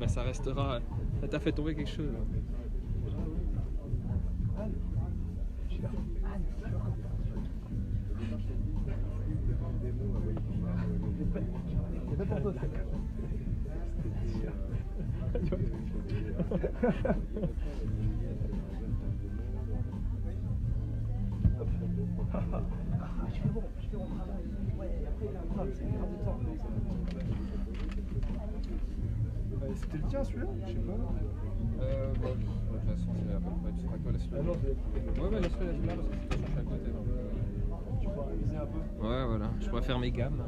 bah, ça restera. Ça t'a fait tomber quelque chose. C'est pas pour toi, je fais mon travail. Ouais, après, c'est une perte de temps. C'était le tien celui-là? Je sais pas. Bon, de toute façon, c'est à peu près. Tu feras quoi, laisse-le. Ah non, Ouais, laisse-le là, parce que de toute façon, je suis à côté. Donc, tu pourras réviser un peu. ouais, voilà. Je pourrais faire mes gammes.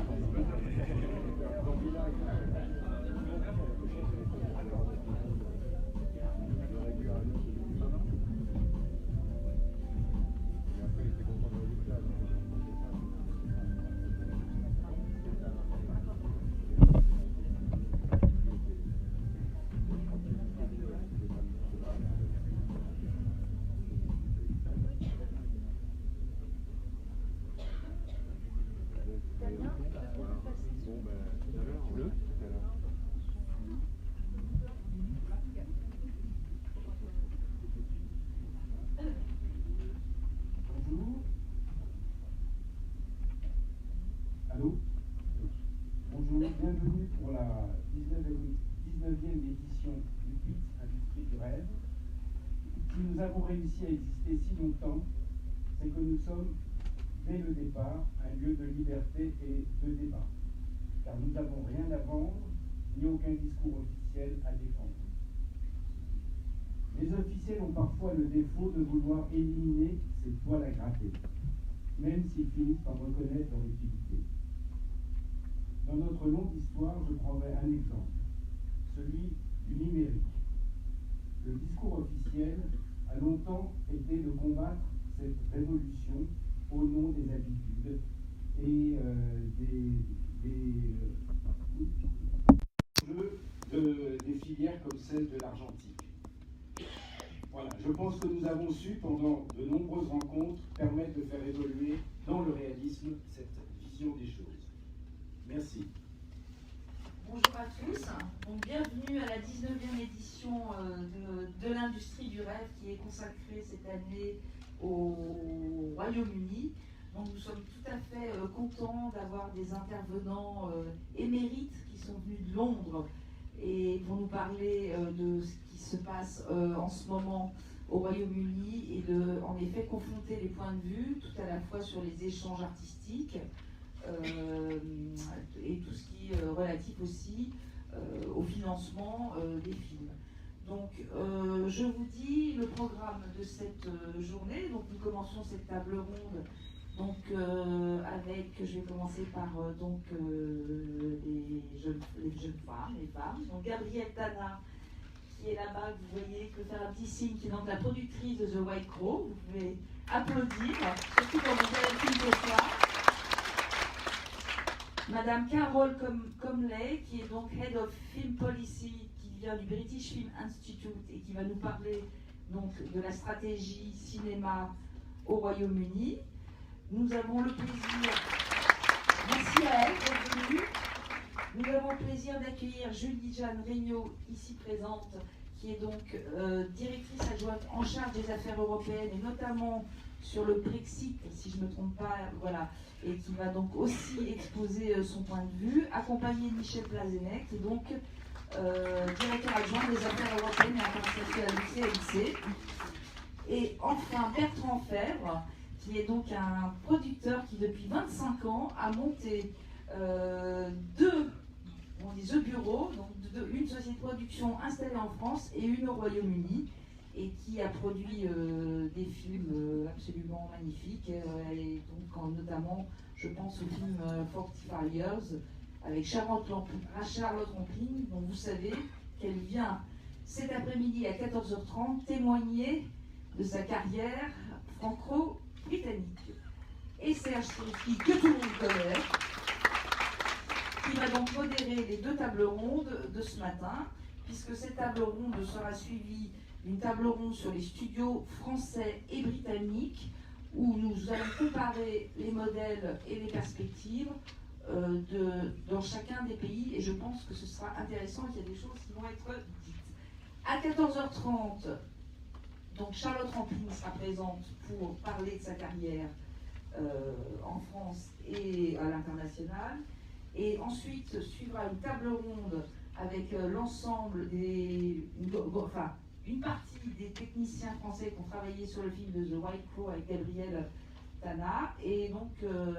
Allô? Bonjour, bienvenue pour la 19e édition du Blitz Industrie du Rêve. Si nous avons réussi à exister si longtemps, c'est que nous sommes, dès le départ, un lieu de liberté et de débat. Car nous n'avons rien à vendre, ni aucun discours officiel à défendre. Les officiels ont parfois le défaut de vouloir éliminer cette poêle à gratter, même s'ils finissent par reconnaître leur utilité. Dans notre longue histoire, je prendrai un exemple, celui du numérique. Le discours officiel a longtemps été de combattre cette révolution au nom des habitudes et des filières comme celle de l'argentique. Voilà, je pense que nous avons su, pendant de nombreuses rencontres, permettre de faire évoluer dans le réalisme cette vision des choses. Merci. Bonjour à tous, donc bienvenue à la 19e édition de l'Industrie du Rêve qui est consacrée cette année au Royaume-Uni. Donc nous sommes tout à fait contents d'avoir des intervenants émérites qui sont venus de Londres et pour nous parler de ce qui se passe en ce moment au Royaume-Uni et de en effet confronter les points de vue tout à la fois sur les échanges artistiques et tout ce qui est relatif aussi au financement des films. Donc je vous dis le programme de cette journée. Donc nous commençons cette table ronde donc avec, je vais commencer par les jeunes femmes, les femmes. Donc Gabrielle Tana qui est là-bas, vous voyez, que faire un petit signe, qui est donc la productrice de The White Crow. Vous pouvez applaudir, surtout quand vous avez le film ce soir. Madame Carol Comley, qui est donc Head of Film Policy, qui vient du British Film Institute et qui va nous parler donc de la stratégie cinéma au Royaume-Uni. Nous avons le plaisir, merci à elle d'être venue. Nous avons le plaisir d'accueillir Julie-Jeanne Regnault, ici présente, qui est donc directrice adjointe en charge des affaires européennes et notamment sur le Brexit, si je ne me trompe pas, voilà, et qui va donc aussi exposer son point de vue, accompagnée de Michel Plazenet, qui est donc directeur adjoint des affaires européennes et internationales du CNC. Et enfin Bertrand Fèvre, qui est donc un producteur qui depuis 25 ans a monté deux bureaux, donc une société de production installée en France et une au Royaume-Uni, et qui a produit des films absolument magnifiques, et donc notamment, je pense au film 45 Years, avec Charlotte Rampling, dont vous savez qu'elle vient cet après-midi à 14h30 témoigner de sa carrière franco-britannique. Et Serge Sirski, que tout le monde connaît, qui va donc modérer les deux tables rondes de ce matin, puisque cette table ronde sera suivie d'une table ronde sur les studios français et britanniques, où nous allons comparer les modèles et les perspectives dans chacun des pays, et je pense que ce sera intéressant, qu'il y a des choses qui vont être dites. À 14h30, donc Charlotte Rampling sera présente pour parler de sa carrière en France et à l'international. Et ensuite suivra une table ronde avec l'ensemble une partie des techniciens français qui ont travaillé sur le film de The White Crow avec Gabriel Tana, et donc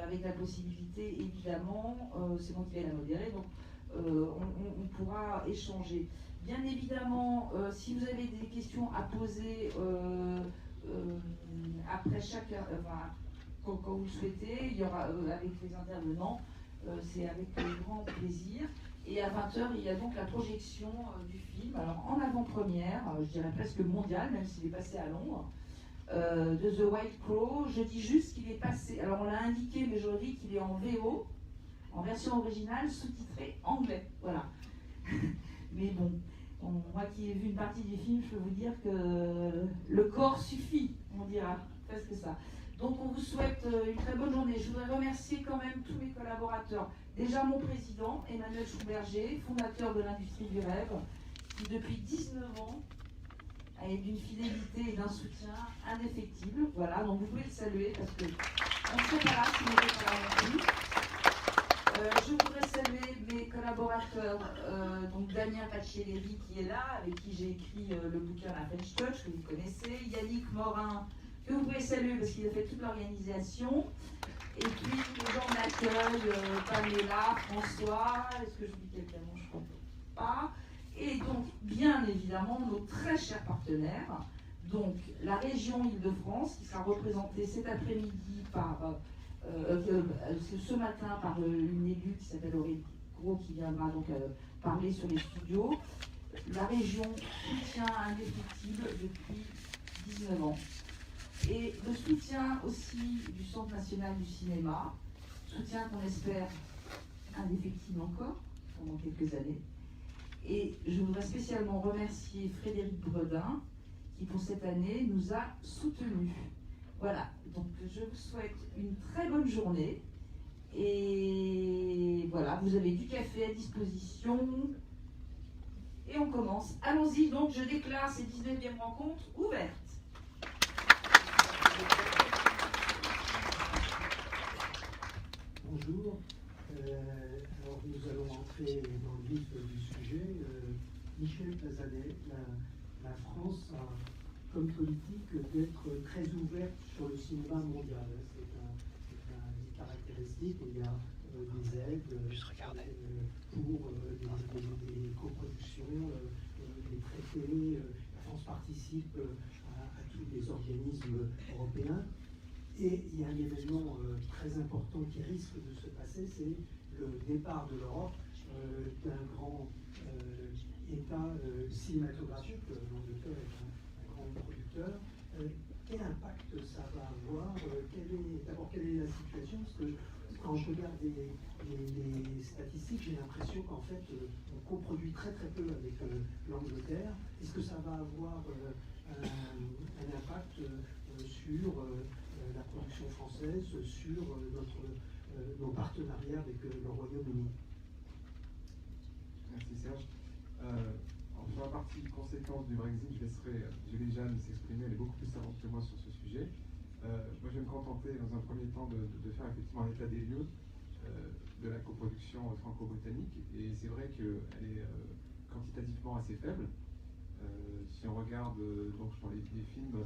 avec la possibilité, évidemment, c'est moi qui vais la modérer, donc on pourra échanger. Bien évidemment, si vous avez des questions à poser après chacun, quand vous le souhaitez, il y aura avec les intervenants, c'est avec grand plaisir. Et à 20h, il y a donc la projection du film, alors en avant-première, je dirais presque mondiale, même s'il est passé à Londres, de The White Crow. Je dis juste qu'il est passé, alors on l'a indiqué, mais je dis qu'il est en VO, en version originale, sous-titré anglais, voilà. Mais bon, moi qui ai vu une partie du film, je peux vous dire que le corps suffit, on dira, presque ça. Donc on vous souhaite une très bonne journée. Je voudrais remercier quand même tous mes collaborateurs. Déjà mon président, Emmanuel Schumberger, fondateur de l'industrie du rêve, qui depuis 19 ans a d'une fidélité et d'un soutien indéfectible. Voilà, donc vous pouvez le saluer parce qu'on ne serait pas là si on n'était pas là non plus. Je voudrais saluer mes collaborateurs, donc Damien Pachelleri qui est là, avec qui j'ai écrit le bouquin La French Touch, que vous connaissez, Yannick Morin, que vous pouvez saluer parce qu'il a fait toute l'organisation, et puis les gens d'accueil, Pamela, François, est-ce que je dis quelqu'un? Non, je ne crois pas. Et donc, bien évidemment, nos très chers partenaires, donc la région Île-de-France, qui sera représentée cet après-midi par, ce matin par une élue qui s'appelle Aurélie Gros, qui viendra donc parler sur les studios. La région soutient indéfectible depuis 19 ans. Et le soutien aussi du Centre national du cinéma, soutien qu'on espère indéfectible encore pendant quelques années. Et je voudrais spécialement remercier Frédéric Bredin, qui pour cette année nous a soutenus. Voilà, donc je vous souhaite une très bonne journée. Et voilà, vous avez du café à disposition. Et on commence. Allons-y, donc je déclare cette 19e rencontre ouverte. Bonjour. Alors nous allons entrer dans le vif du sujet. Michel Plazanet, la France a comme politique d'être très ouverte sur le cinéma mondial. C'est une caractéristique. Il y a des aides pour des coproductions, des traités. La France participe à tous les organismes européens. Et il y a un événement très important qui risque de se passer, c'est le départ de l'Europe d'un grand État cinématographique. L'Angleterre est un grand producteur. Quel impact ça va avoir? D'abord, quelle est la situation? Parce que quand je regarde les statistiques, j'ai l'impression qu'en fait, on coproduit très très peu avec l'Angleterre. Est-ce que ça va avoir un impact sur la production française, sur nos partenariats avec le Royaume-Uni? Merci Serge. Sur la partie conséquence du Brexit, je laisserai Julie Jeanne s'exprimer, elle est beaucoup plus savante que moi sur ce sujet. Moi je vais me contenter dans un premier temps de faire effectivement un état des lieux de la coproduction franco-britannique, et c'est vrai qu'elle est quantitativement assez faible. Si on regarde, donc je parlais des films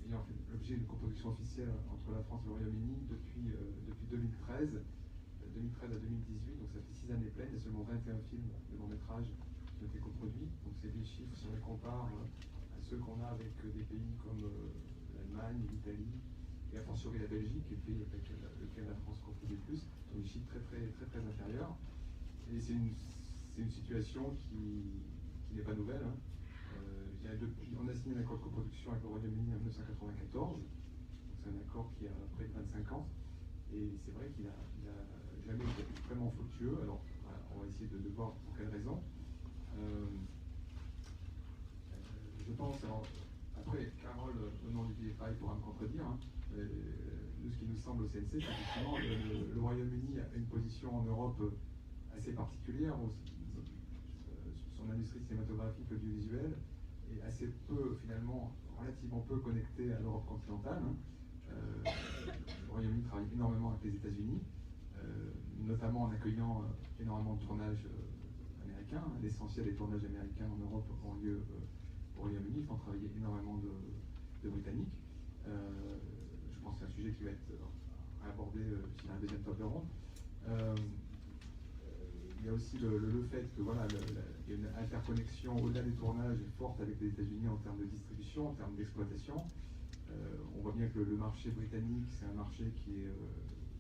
ayant fait l'objet d'une coproduction officielle entre la France et le Royaume-Uni depuis 2013 à 2018, donc ça fait 6 années pleines, et seulement 21 films de long métrage qui ont été coproduits. Donc c'est des chiffres, si on les compare à ceux qu'on a avec des pays comme l'Allemagne, l'Italie, et a fortiori la Belgique, qui est le pays avec lequel la France coproduit le plus, donc des chiffres très inférieurs. Et c'est une situation qui n'est pas nouvelle. Hein. On a signé un accord de coproduction avec le Royaume-Uni en 1994, donc c'est un accord qui a près de 25 ans, et c'est vrai qu'il n'a jamais été extrêmement fructueux. Alors voilà, on va essayer de voir pour quelles raisons. Je pense, alors, après Carole, au nom du PFI, pourra me contredire, hein, de ce qui nous semble au CNC, c'est effectivement le Royaume-Uni position en Europe assez particulière. Son industrie cinématographique audiovisuelle est assez peu, finalement, relativement peu connectée à l'Europe continentale. Le Royaume-Uni travaille énormément avec les États-Unis, notamment en accueillant énormément de tournages américains. L'essentiel des tournages américains en Europe ont lieu au Royaume-Uni. Ils font travailler énormément de Britanniques. Je pense que c'est un sujet qui va être abordé dans la deuxième table ronde. Il y a aussi le fait que voilà, il y a une interconnexion au-delà des tournages forte avec les États-Unis en termes de distribution, en termes d'exploitation. On voit bien que le marché britannique, c'est un marché qui est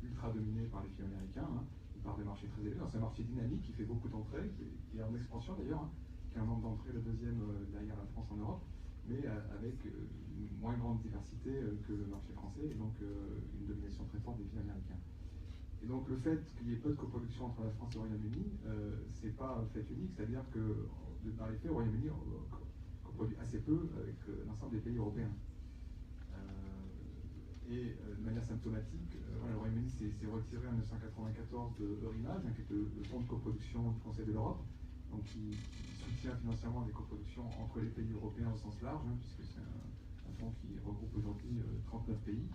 ultra dominé par les films américains. Il part des marchés très élevés. C'est un marché dynamique qui fait beaucoup d'entrées, qui est en expansion d'ailleurs, qui a un nombre d'entrées, le deuxième derrière la France en Europe, mais avec une moins grande diversité que le marché français, et donc une domination très forte des films américains. Et donc le fait qu'il y ait peu de coproduction entre la France et le Royaume-Uni, c'est pas un fait unique, c'est-à-dire que dans les faits, le Royaume-Uni coproduit assez peu avec l'ensemble des pays européens. Et de manière symptomatique, voilà, le Royaume-Uni s'est retiré en 1994 de Eurimage, qui est le fonds de coproduction du Conseil de l'Europe, donc qui soutient financièrement les coproductions entre les pays européens au sens large, puisque c'est un fonds qui regroupe aujourd'hui 39 pays,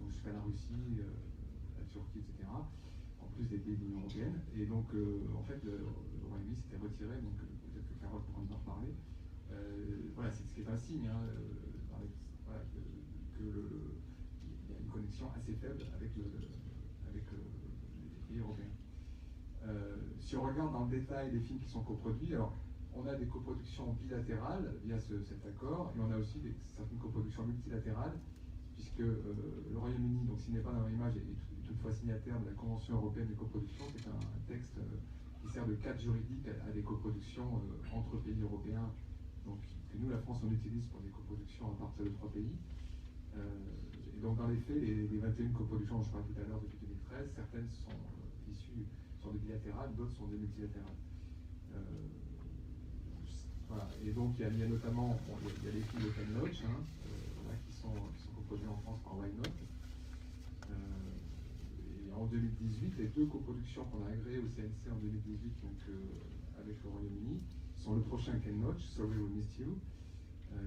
donc jusqu'à la Russie, la Turquie, etc., en plus des pays de l'Union européenne. Et donc, en fait, le Royaume-Uni s'était retiré, donc peut-être que Carole pourra nous en reparler. Voilà, c'est ce qui est un signe, voilà, qu'il y a une connexion assez faible avec les pays européens. Si on regarde dans le détail les films qui sont coproduits, alors on a des coproductions bilatérales via cet accord, et on a aussi certaines coproductions multilatérales, puisque le Royaume-Uni, donc s'il n'est pas dans l'image, est toutefois signataire de la Convention européenne des coproductions, qui est un texte qui sert de cadre juridique à des coproductions entre pays européens, donc que nous, la France, on utilise pour des coproductions à partir de 3 pays. Et donc dans les faits, les 21 coproductions dont je parlais tout à l'heure depuis 2013, certaines sont issues de bilatérales, d'autres sont des multilatérales. Voilà. Et donc il y a notamment il y a les films de Ken Loach, qui sont coproduits en France par Why Not. Et en 2018, les 2 coproductions qu'on a agréées au CNC en 2018, donc avec le Royaume-Uni, sont le prochain Ken Loach, Sorry We Missed You,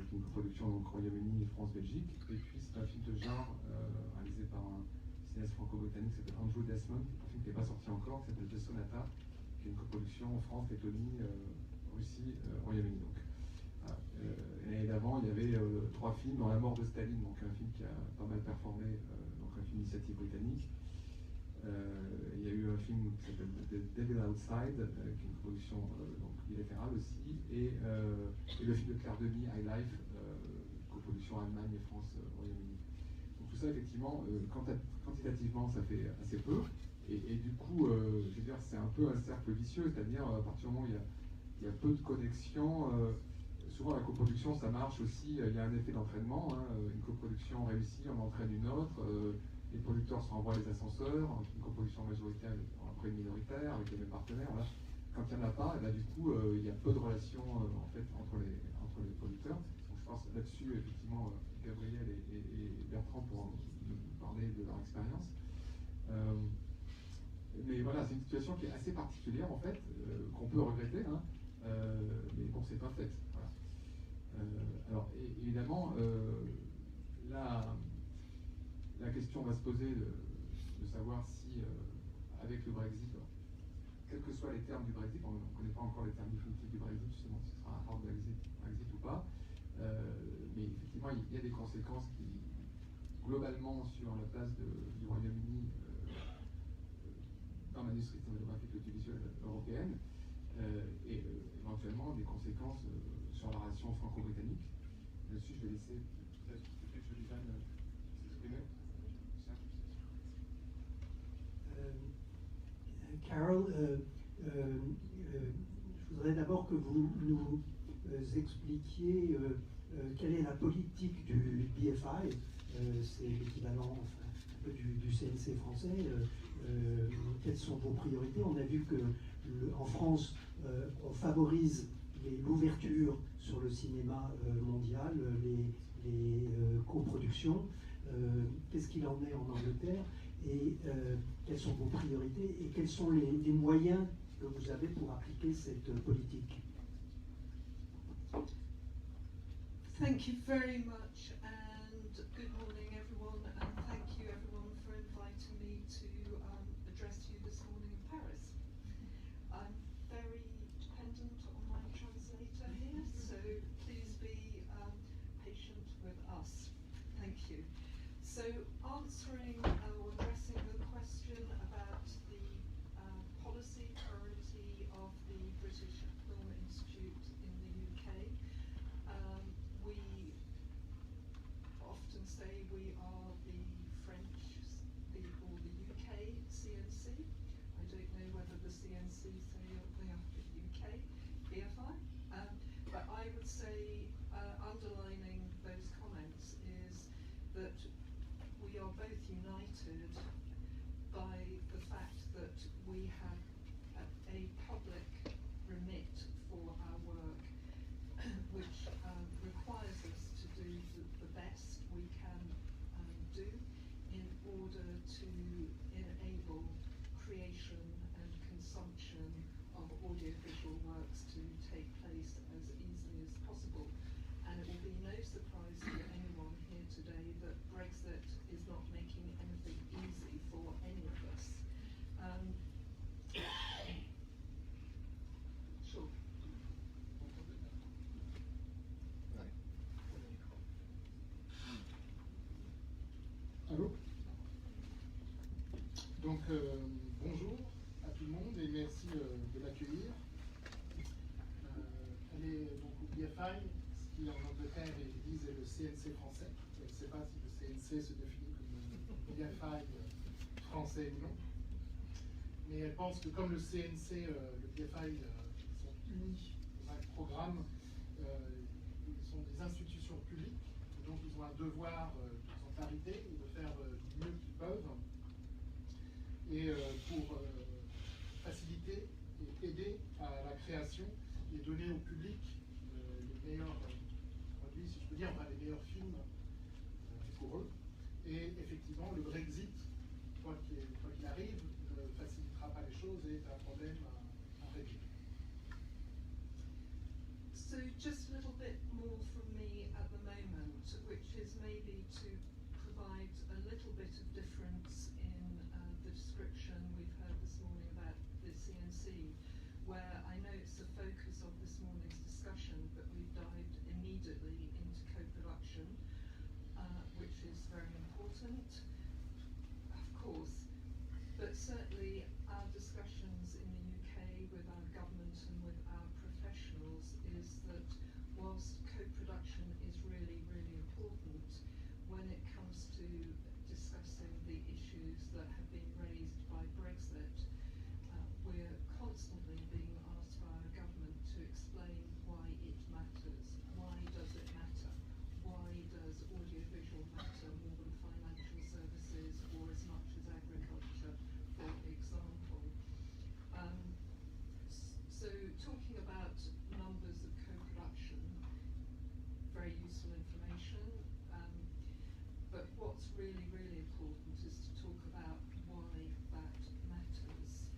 qui est une coproduction donc Royaume-Uni, France-Belgique, et puis c'est un film de genre réalisé par un cinéaste franco-britannique qui s'appelle Andrew Desmond, un film qui n'est pas sorti encore, qui s'appelle The Sonata, qui est une coproduction France, Lettonie, Russie, Royaume-Uni. Donc, l'année d'avant, il y avait 3 films, dont La mort de Staline, donc un film qui a pas mal performé, donc un film d'initiative britannique. Il y a eu un film qui s'appelle The Devil Outside, qui est une production donc bilatérale aussi, et le film de Claire Denis, High Life, coproduction Allemagne et France, Royaume-Uni. Donc tout ça, effectivement, quantitativement, ça fait assez peu, et du coup, je veux dire, c'est un peu un cercle vicieux, c'est-à-dire à partir du moment où il y a peu de connexions, souvent la coproduction, ça marche aussi, il y a un effet d'entraînement, une coproduction réussie, on entraîne une autre, les producteurs se renvoient les ascenseurs, une coproduction majoritaire après une minoritaire, avec les mêmes partenaires. Voilà. Quand il n'y en a pas, là, du coup, il y a peu de relations en fait, entre les producteurs. Donc je pense là-dessus, effectivement, Gabriel et Bertrand pourront nous parler de leur expérience. Mais voilà, c'est une situation qui est assez particulière, en fait, qu'on peut regretter, mais bon, c'est un fait. Voilà. Alors, évidemment, la question va se poser de savoir si, avec le Brexit, quels que soient les termes du Brexit, on ne connaît pas encore les termes définitifs du Brexit, justement, si ce sera un hard Brexit ou pas, mais effectivement, il y a des conséquences qui, globalement, sur la place du Royaume-Uni dans l'industrie cinématographique audiovisuelle européenne, et éventuellement des conséquences sur la relation franco-britannique. Là-dessus, je vais laisser peut-être Jolivane s'exprimer. Carol, je voudrais d'abord que vous nous expliquiez quelle est la politique du BFI, c'est l'équivalent un peu du CNC français, quelles sont vos priorités. On a vu qu'en France, on favorise l'ouverture sur le cinéma mondial, les coproductions. Qu'est-ce qu'il en est en Angleterre? et quelles sont vos priorités et quels sont les moyens que vous avez pour appliquer cette politique. Thank you very much, and good morning everyone, and thank you everyone for inviting me to address you this morning in Paris. I'm very dependent on my translator here, so please be patient with us. Thank you. So answering or addressing the question about the policy priority of the British Film Institute in the UK, we often say we are the French or the UK CNC. I don't know whether the CNC say they are the UK BFI, but I would say underlining those comments is that we are both united by the fact that we have a public remit for our work, which requires us to do the best we can do in order to enable creation and consumption of audiovisual works to take place as easily as possible. And it will be no surprise to anyone here today that Brexit is not making anything easy for any of us. Sure. Allô? Donc, bonjour à tout le monde et merci de l'accueillir. Elle est donc au BFI, ce qui en Angleterre ils disent est le CNC français. Je ne sais pas si le CNC se définit comme BFI français ou non. Mais elle pense que comme le CNC, le BFI sont unis dans un programme, ils sont des institutions publiques, et donc ils ont un devoir d'exemplarité et de faire du mieux qu'ils peuvent. Et pour faciliter et aider à la création et donner au public les meilleurs produits, si je peux dire, enfin les meilleurs films pour eux. Et effectivement, le Brexit, quoi qu'il arrive, ne facilitera pas les choses et est un problème à régler. So just a little bit more from me at the moment, which is maybe to provide a little bit of difference in the description we've heard this morning about the CNC, where I know it's the focus of this morning's discussion, but we've dived immediately into co-production, which is very important, of course, but certainly our discussions in the UK with our government and with our professionals is that whilst co-production is really, really important, when it comes to discussing the issues that have been raised by Brexit, we're constantly being asked by our government to explain why it matters. Why does it matter? Why does audiovisual matter more than financial services or as much as agriculture, for example? So talking about numbers of co-production, very useful information, but what's really, really important is to talk about why that matters.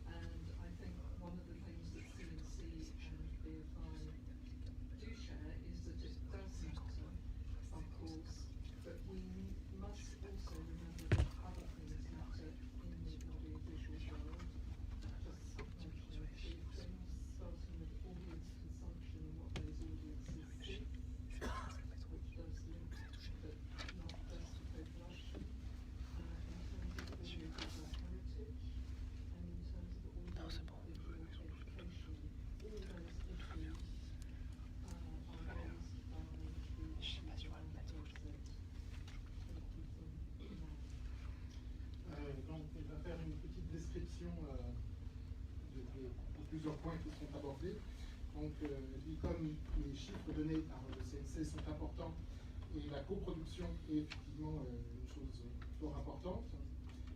And I think one of the things that CNC and BFI do share is that it does matter, of course, but we must also remember that other things matter in the audiovisual world. Just mentioning two things, starting with audience consumption and what those audiences see, which does link, but not just to co-production, in terms of audiovisual heritage, and in terms of audiovisual education. All those issues are raised by the issue of Brexit. Donc, on va faire une petite description de plusieurs points qui sont abordés. Donc, comme les chiffres donnés par le CNC sont importants et la coproduction est effectivement une chose fort importante,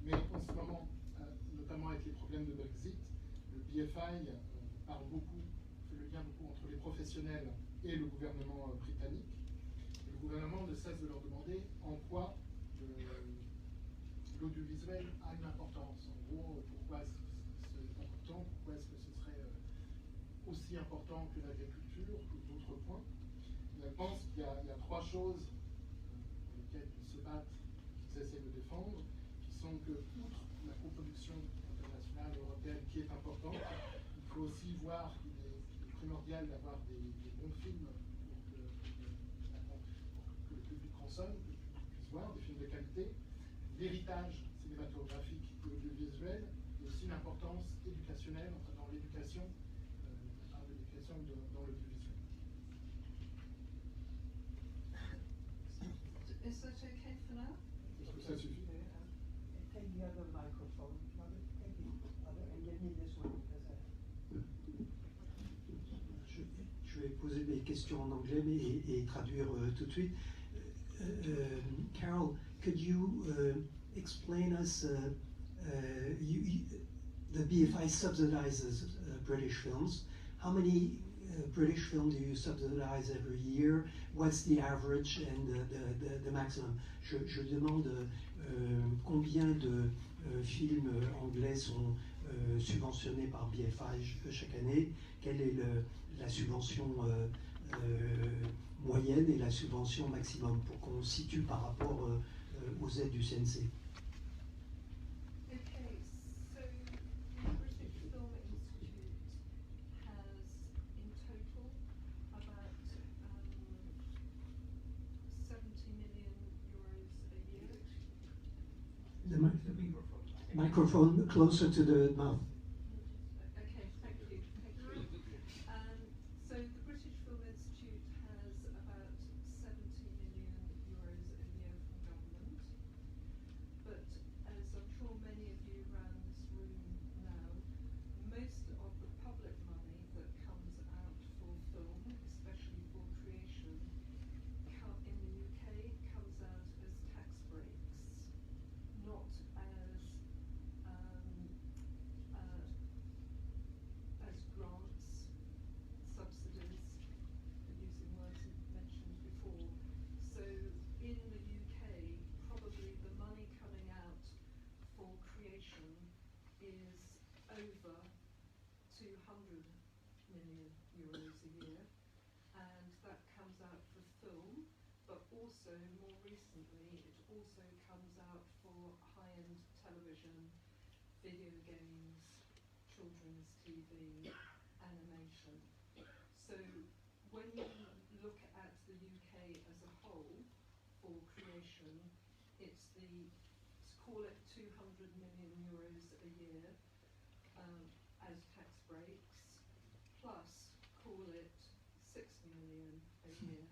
mais en ce moment, notamment avec les problèmes de Brexit, le BFI parle beaucoup, fait le lien beaucoup entre les professionnels et le gouvernement britannique. Et le gouvernement ne cesse de leur demander en quoi l'audiovisuel a une importance. En gros, pourquoi c'est important, pourquoi est-ce que ce serait aussi important que l'agriculture, que d'autres points. Je pense qu'il y a trois choses pour lesquelles ils se battent, qu'ils essaient de défendre, qui sont que, outre la coproduction internationale européenne qui est importante, il faut aussi voir qu'il est primordial d'avoir des bons films pour que le public consomme, que le public puisse voir, des films de qualité. L'héritage cinématographique et audiovisuel, et aussi une importance éducationnelle, enfin dans l'éducation, dans l'audiovisuel. Is that okay for now? Est-ce que ça suffit? Take the other microphone. Take the other and give me this one because Je vais poser mes questions en anglais et traduire tout de suite. Carol, could you explain us, the BFI subsidizes British films. How many British films do you subsidize every year? What's the average and the maximum? Je demande combien de films anglais sont subventionnés par BFI chaque année. Quelle est la subvention moyenne et la subvention maximum pour qu'on situe par rapport aux aides du CNC? Okay, so the British Film Institute has in total about 70 million euros a year. The microphone closer to the mouth. Okay, thank you. So the British Film Institute has about 70 million euros a year from government. But as I'm sure many of you around this room know, most of the public money that comes out for film, especially for creation, in the UK comes out as tax breaks, not as grants, subsidies, using words mentioned before. So in the UK, probably the money coming out for creation is over 200 million euros a year, and that comes out for film, but also more recently it also comes out for high-end television, video games, children's TV, animation. So when you look at the UK as a whole for creation, it's let's call it 200 million euros a year as tax breaks, plus call it 60 million a year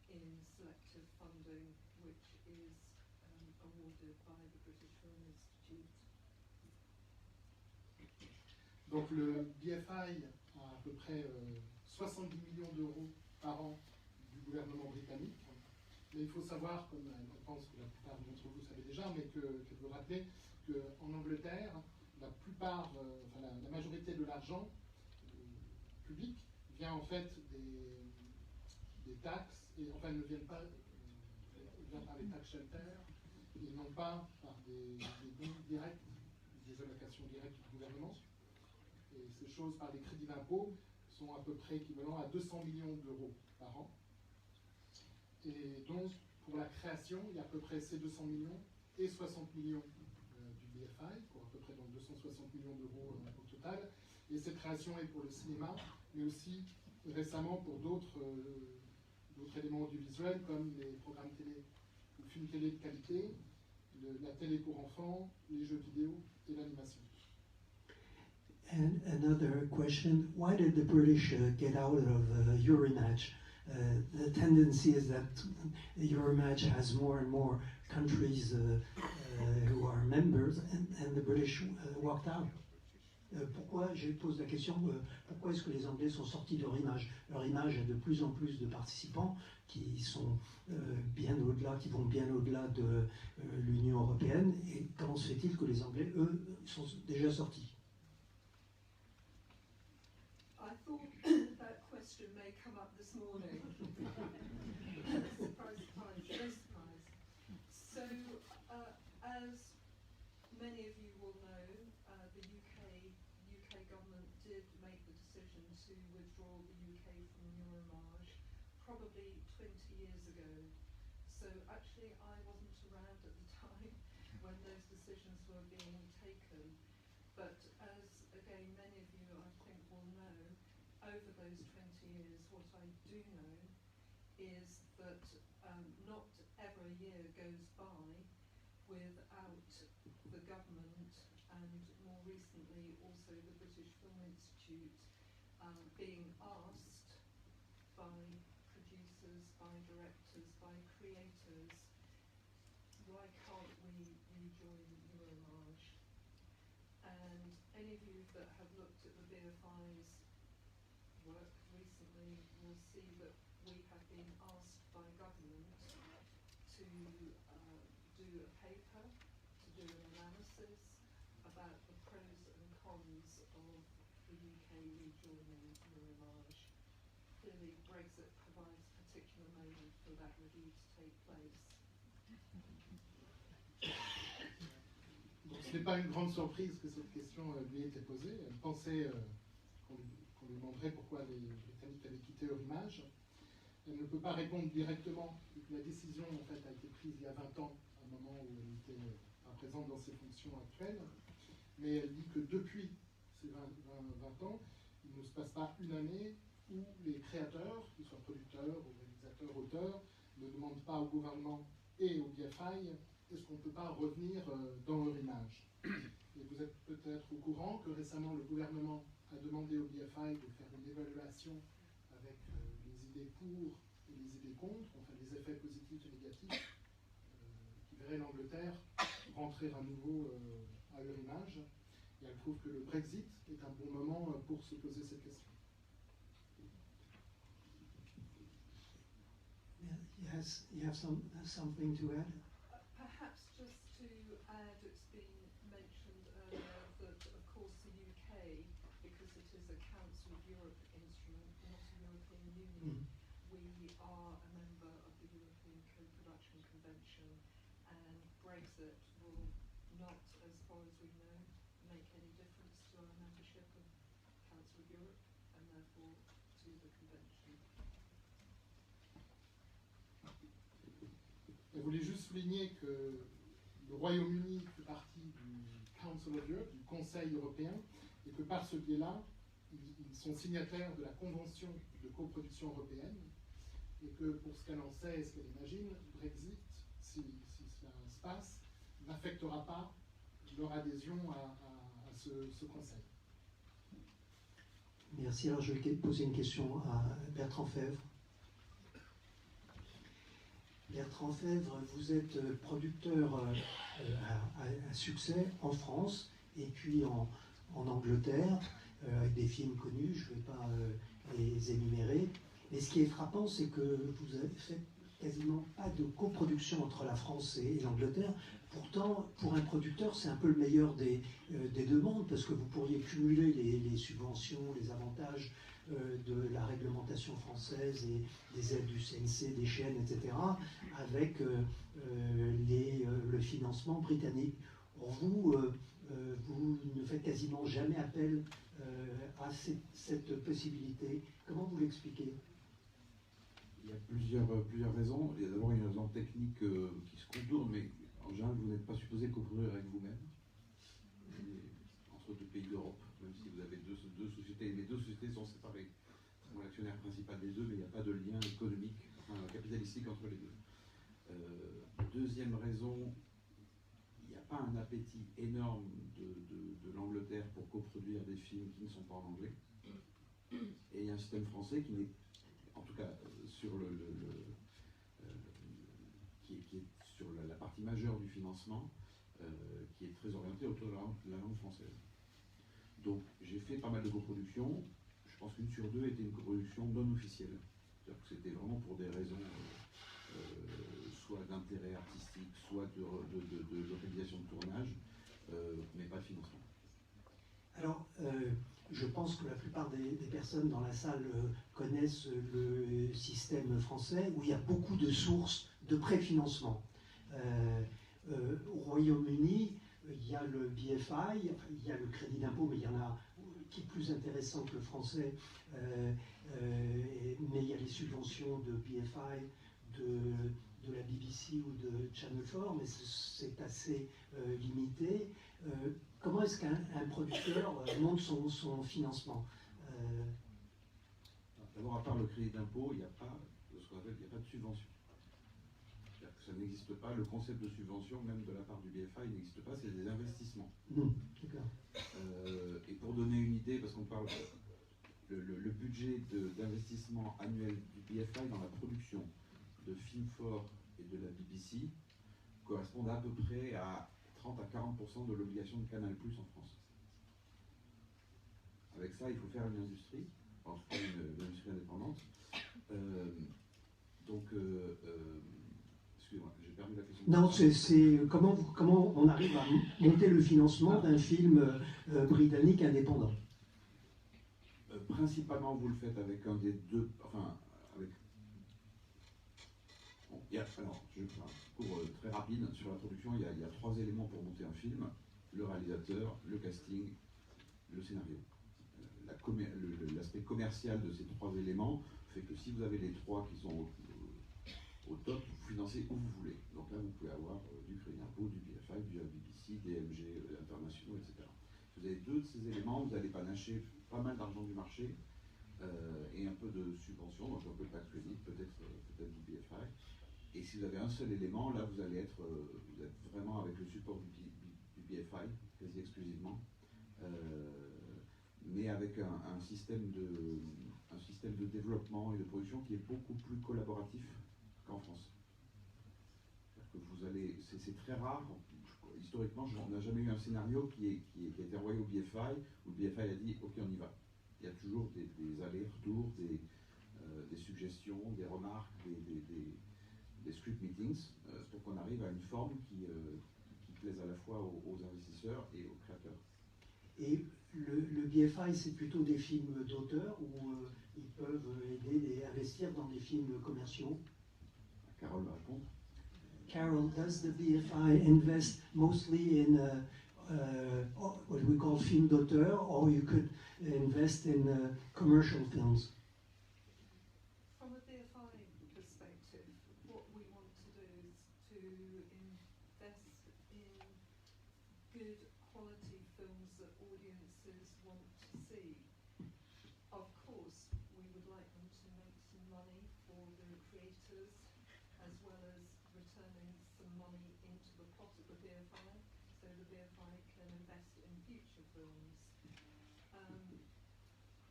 in selective funding, which is awarded by the British Film Institute. Donc le BFI a à peu près 70 millions d'euros par an du gouvernement britannique. Mais il faut savoir, comme je pense que la plupart d'entre vous savez déjà, mais que vous rappelez, qu'en Angleterre, la plupart, la majorité de l'argent public vient en fait des taxes, et enfin ne viennent pas, vient par les tax shelters, et non pas par des dons directs, des allocations directes du gouvernement. Et ces choses par les crédits d'impôt sont à peu près équivalents à 200 millions d'euros par an. Et donc, pour la création, il y a à peu près ces 200 millions et 60 millions du BFI, pour à peu près donc 260 millions d'euros au total. Et cette création est pour le cinéma, mais aussi récemment pour d'autres éléments audiovisuels comme les programmes télé, les films télé de qualité, la télé pour enfants, les jeux vidéo et l'animation. And another question, why did the British get out of Euromatch? The tendency is that Euromatch has more and more countries who are members, and the British walked out. Pourquoi, je pose la question, pourquoi est-ce que les Anglais sont sortis de leur image? Leur image a de plus en plus de participants qui sont bien au-delà, qui vont bien au-delà de l'Union européenne. Et comment se fait-il que les Anglais, eux, sont déjà sortis? I thought that question may come up this morning. Surprise, surprise, no surprise. So, as government did make the decision to withdraw the UK from Euromage probably 20 years ago. So actually I wasn't around at the time when those decisions were being taken. But as, again, many of you I think will know, over those 20 years, what I do know is that not ever a year goes by without the government and more recently also the British Film Institute being asked by producers, by directors, by creators, why can't we rejoin Euromage? And any of you that have looked at the BFI's work recently will see that we have been asked by government to do a paper, to do an analysis about the pros and cons of the UK rejoining Euromage. Clearly Brexit provides a particular moment for that review to take place. Donc ce n'est pas une grande surprise que cette question lui ait été posée. Elle pensait qu'on lui demanderait pourquoi les Britanniques avaient quitté Euromage. Elle ne peut pas répondre directement. La décision en fait a été prise il y a 20 ans, à un moment où elle n'était pas présente dans ses fonctions actuelles. Mais elle dit que depuis ces 20 ans, il ne se passe pas une année où les créateurs, qu'ils soient producteurs ou réalisateurs, auteurs, ne demandent pas au gouvernement et au BFI est-ce qu'on ne peut pas revenir dans Euromage. Et vous êtes peut-être au courant que récemment le gouvernement a demandé au BFI de faire une évaluation avec les idées pour et les idées contre, enfin les effets positifs et négatifs, qui verraient l'Angleterre rentrer à nouveau à Euromage. Et elle trouve que le Brexit est un bon moment pour se poser cette question. Yes, you have something to add? Perhaps just to add, it's been mentioned earlier that of course the UK, because it is a Council of Europe instrument, not a European Union, we are a member of the European Co-Production Convention, and Brexit will not, as far as we know, make any difference to our membership of Council of Europe and therefore to the convention. Je voulais juste souligner que le Royaume-Uni fait partie du Council of Europe, du Conseil européen, et que par ce biais-là, ils sont signataires de la Convention de coproduction européenne, et que pour ce qu'elle en sait et ce qu'elle imagine, Brexit, si cela se passe, n'affectera pas leur adhésion à ce Conseil. Merci. Alors je vais poser une question à Bertrand Fèvre. Bertrand Fèvre, vous êtes producteur à succès en France et puis en Angleterre, avec des films connus, je ne vais pas les énumérer. Mais ce qui est frappant, c'est que vous avez fait quasiment pas de coproduction entre la France et l'Angleterre. Pourtant, pour un producteur, c'est un peu le meilleur des deux mondes, parce que vous pourriez cumuler les subventions, les avantages de la réglementation française et des aides du CNC, des chaînes, etc., avec le financement britannique. Pour vous, vous ne faites quasiment jamais appel à cette possibilité. Comment vous l'expliquez? Il y a plusieurs raisons. Il y a d'abord une raison technique qui se contourne, mais en général, vous n'êtes pas supposé coproduire avec vous-même, entre deux pays d'Europe, même si vous avez deux sociétés. Les deux sociétés sont séparées. C'est moi l'actionnaire principal des deux, mais il n'y a pas de lien économique, enfin capitalistique entre les deux. Deuxième raison, il n'y a pas un appétit énorme de l'Angleterre pour coproduire des films qui ne sont pas en anglais. Et il y a un système français qui n'est, en tout cas sur qui est sur la partie majeure du financement, qui est très orienté autour de la langue française. Donc j'ai fait pas mal de coproductions. Je pense qu'une sur deux était une coproduction non officielle. C'est-à-dire que c'était vraiment pour des raisons soit d'intérêt artistique, soit de localisation de tournage, mais pas de financement. Alors, je pense que la plupart des personnes dans la salle connaissent le système français, où il y a beaucoup de sources de préfinancement. Au Royaume-Uni, il y a le BFI, il y a le crédit d'impôt, mais il y en a qui est plus intéressant que le français, mais il y a les subventions de BFI, de la BBC ou de Channel 4, mais c'est assez limité. Comment est-ce qu'un producteur monte son financement? D'abord, à part le crédit d'impôt, il n'y a pas de ce qu'on appelle, il n'y a pas de subvention. C'est-à-dire que ça n'existe pas, le concept de subvention, même de la part du BFI, n'existe pas, c'est des investissements. D'accord. Et pour donner une idée, parce qu'on parle, le budget d'investissement annuel du BFI dans la production de films forts et de la BBC correspond à peu près à 30 à 40% de l'obligation de Canal+ en France. Avec ça, il faut faire une industrie, en tout cas une industrie indépendante. Excusez-moi, j'ai perdu la question. Non, c'est comment on arrive à monter le financement d'un film britannique indépendant? Principalement, vous le faites avec un des deux, enfin, avec... Bon, alors, je fais un cours très rapide sur la production. Il y a 3 éléments pour monter un film: le réalisateur, le casting, le scénario. L'aspect commercial de ces 3 éléments fait que si vous avez les 3 qui sont au top, vous financez où vous voulez. Donc là, vous pouvez avoir du crédit d'impôt, du BFI, du BBC, DMG internationaux, etc. Si vous avez 2 de ces éléments, vous allez panacher pas mal d'argent du marché et un peu de subvention, donc un peu de tax credit, peut-être du BFI. Et si vous avez un seul élément, là, vous êtes vraiment avec le support du BFI, quasi exclusivement. Mais avec un système de développement et de production qui est beaucoup plus collaboratif qu'en France. C'est très rare, historiquement, on n'a jamais eu un scénario qui a été envoyé au BFI, où le BFI a dit « Ok, on y va ». Il y a toujours des allers-retours, des suggestions, des remarques, des script meetings, pour qu'on arrive à une forme qui plaise à la fois aux investisseurs et aux créateurs. Et le BFI, c'est plutôt des films d'auteur où ils peuvent aider et investir dans des films commerciaux? Carole va répondre. Carol, does the BFI invest mostly in what we call film d'auteur, or you could invest in commercial films? From a BFI perspective, what we want to do is to invest in good quality films that audiences want to see. Of course, we would like them to make some money for the creators, as well as returning some money into the pot of the BFI, so the BFI can invest in future films.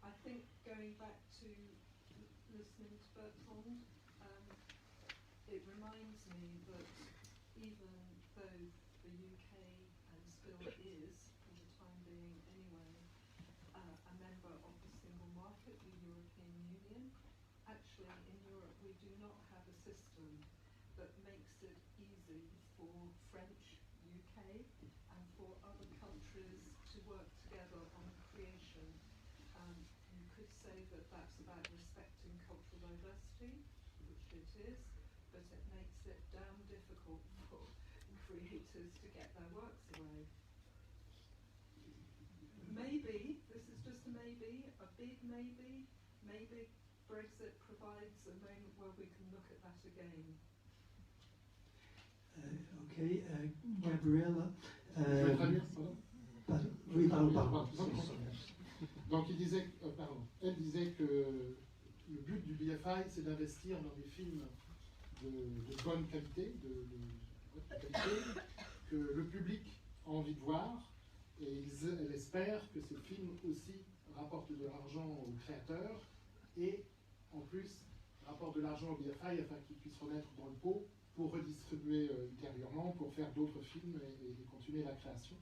I think going back to listening to Bertrand, it reminds me that even though the UK and still is, for the time being anyway, a member of the single market, the European Union, actually in Europe we do not have a system that makes it easy for French, UK, and for other countries to work together on creation. You could say that that's about respecting cultural diversity, which it is, but it makes it damn difficult for creators to get their works away. Maybe, this is just a maybe, a big maybe, maybe Brexit provides a moment where we can look at that again. Ok, Gabriella. Je vais traduire, pardon. Oui, pardon. Donc elle disait que le but du BFI, c'est d'investir dans des films de bonne qualité, que le public a envie de voir, et elle espère que ces films aussi rapportent de l'argent aux créateurs, et en plus rapportent de l'argent au BFI afin qu'ils puissent remettre dans le pot pour redistribuer ultérieurement, pour faire d'autres films et continuer la création.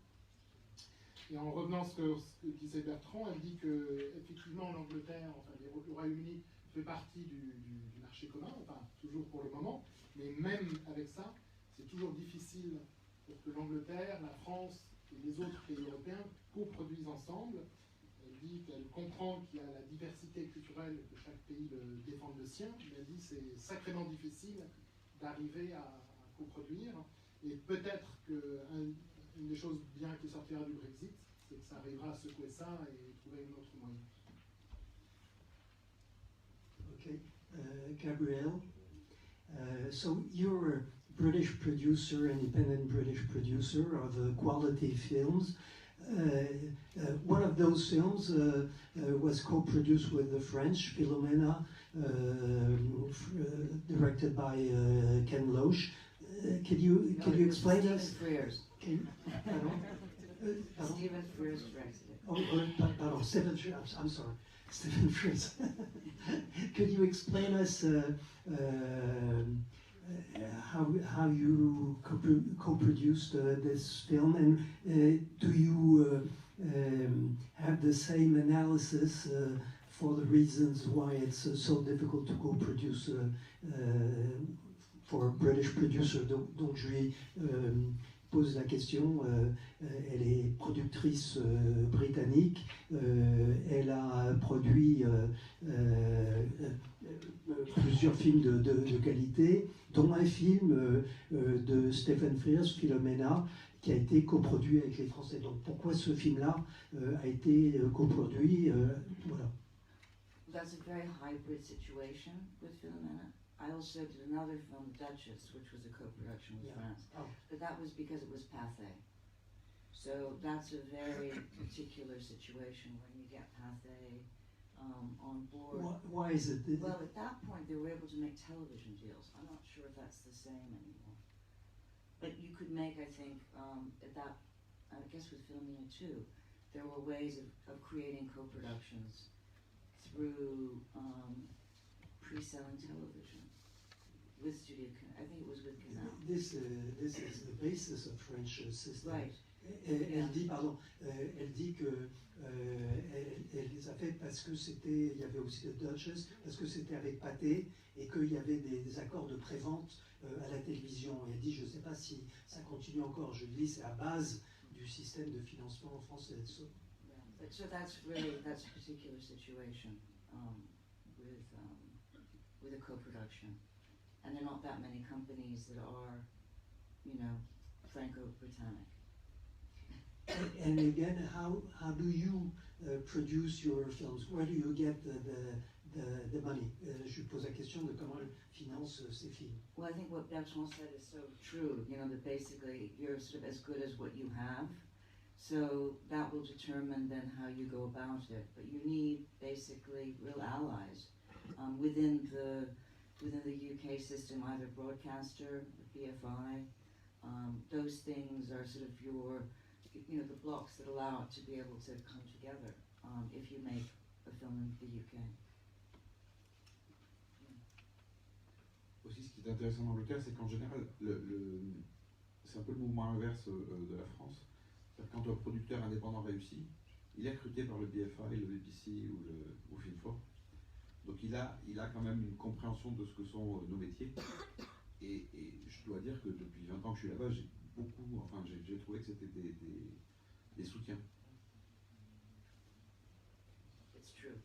Et en revenant à ce que disait Bertrand, elle dit que effectivement l'Angleterre, enfin le Royaume-Uni fait partie du marché commun, enfin toujours pour le moment, mais même avec ça, c'est toujours difficile pour que l'Angleterre, la France et les autres pays européens coproduisent ensemble. Elle dit qu'elle comprend qu'il y a la diversité culturelle, que chaque pays défende le sien, mais elle dit que c'est sacrément difficile d'arriver à coproduire. Et peut-être qu'une des choses bien qui sortira du Brexit, c'est que ça arrivera à secouer ça et trouver un autre moyen. Okay, Gabrielle, so you're a British producer, independent British producer of quality films. One of those films was co-produced with the French, Philomena, directed by Ken Loach. Could you explain us? Stephen Frears directed it. Pardon, Stephen Frears, I'm sorry. Stephen Frears. Could you explain us how you co-produced this film, and do you have the same analysis for the reasons why it's so difficult to co-produce for a British producer? Donc je lui pose la question. Elle est productrice britannique. Elle a produit plusieurs films de qualité, dont un film de Stephen Frears, Philomena, qui a été coproduit avec les Français. Donc pourquoi ce film-là a été coproduit voilà. That's a very hybrid situation with Philomena. I also did another film, Duchess, which was a co-production with France. Oh. But that was because it was Pathé. So that's a very particular situation when you get Pathé on board. Why is it? Well, at that point, they were able to make television deals. I'm not sure if that's the same anymore. But you could make, I think, at that, I guess with Philomena too, there were ways of creating co-productions through pre-selling television with Studio Canal. I think it was with Canal. This is the basis of French system. Right. Elle dit, pardon, elle dit que elle les a faites parce que c'était, il y avait aussi The Duchess, parce que c'était avec Pathé et qu'il y avait des accords de prévente à la télévision. Et elle dit, je ne sais pas si ça continue encore. Je dis, c'est à base du système de financement français. So, yeah. So that's a particular situation with a co-production, and there are not that many companies that are, you know, Franco-Britannic. And again, how do you produce your films? Where do you get the money? Je pose la question de comment elle finance ses films. Well, I think what Bertrand said is so true. You know, that basically you're sort of as good as what you have. So that will determine then how you go about it. But you need basically real allies within the UK system, either broadcaster, the BFI. Those things are sort of your, you know, the blocks that allow it to be able to come together if you make a film in the UK. Aussi, ce qui est intéressant en Angleterre, c'est qu'en général, c'est un peu le mouvement inverse de la France. C'est-à-dire quand un producteur indépendant réussit, il est recruté par le BFI, le BBC ou Film 4. Donc il a quand même une compréhension de ce que sont nos métiers. Et je dois dire que depuis 20 ans que je suis là-bas, j'ai trouvé que c'était des soutiens. It's true.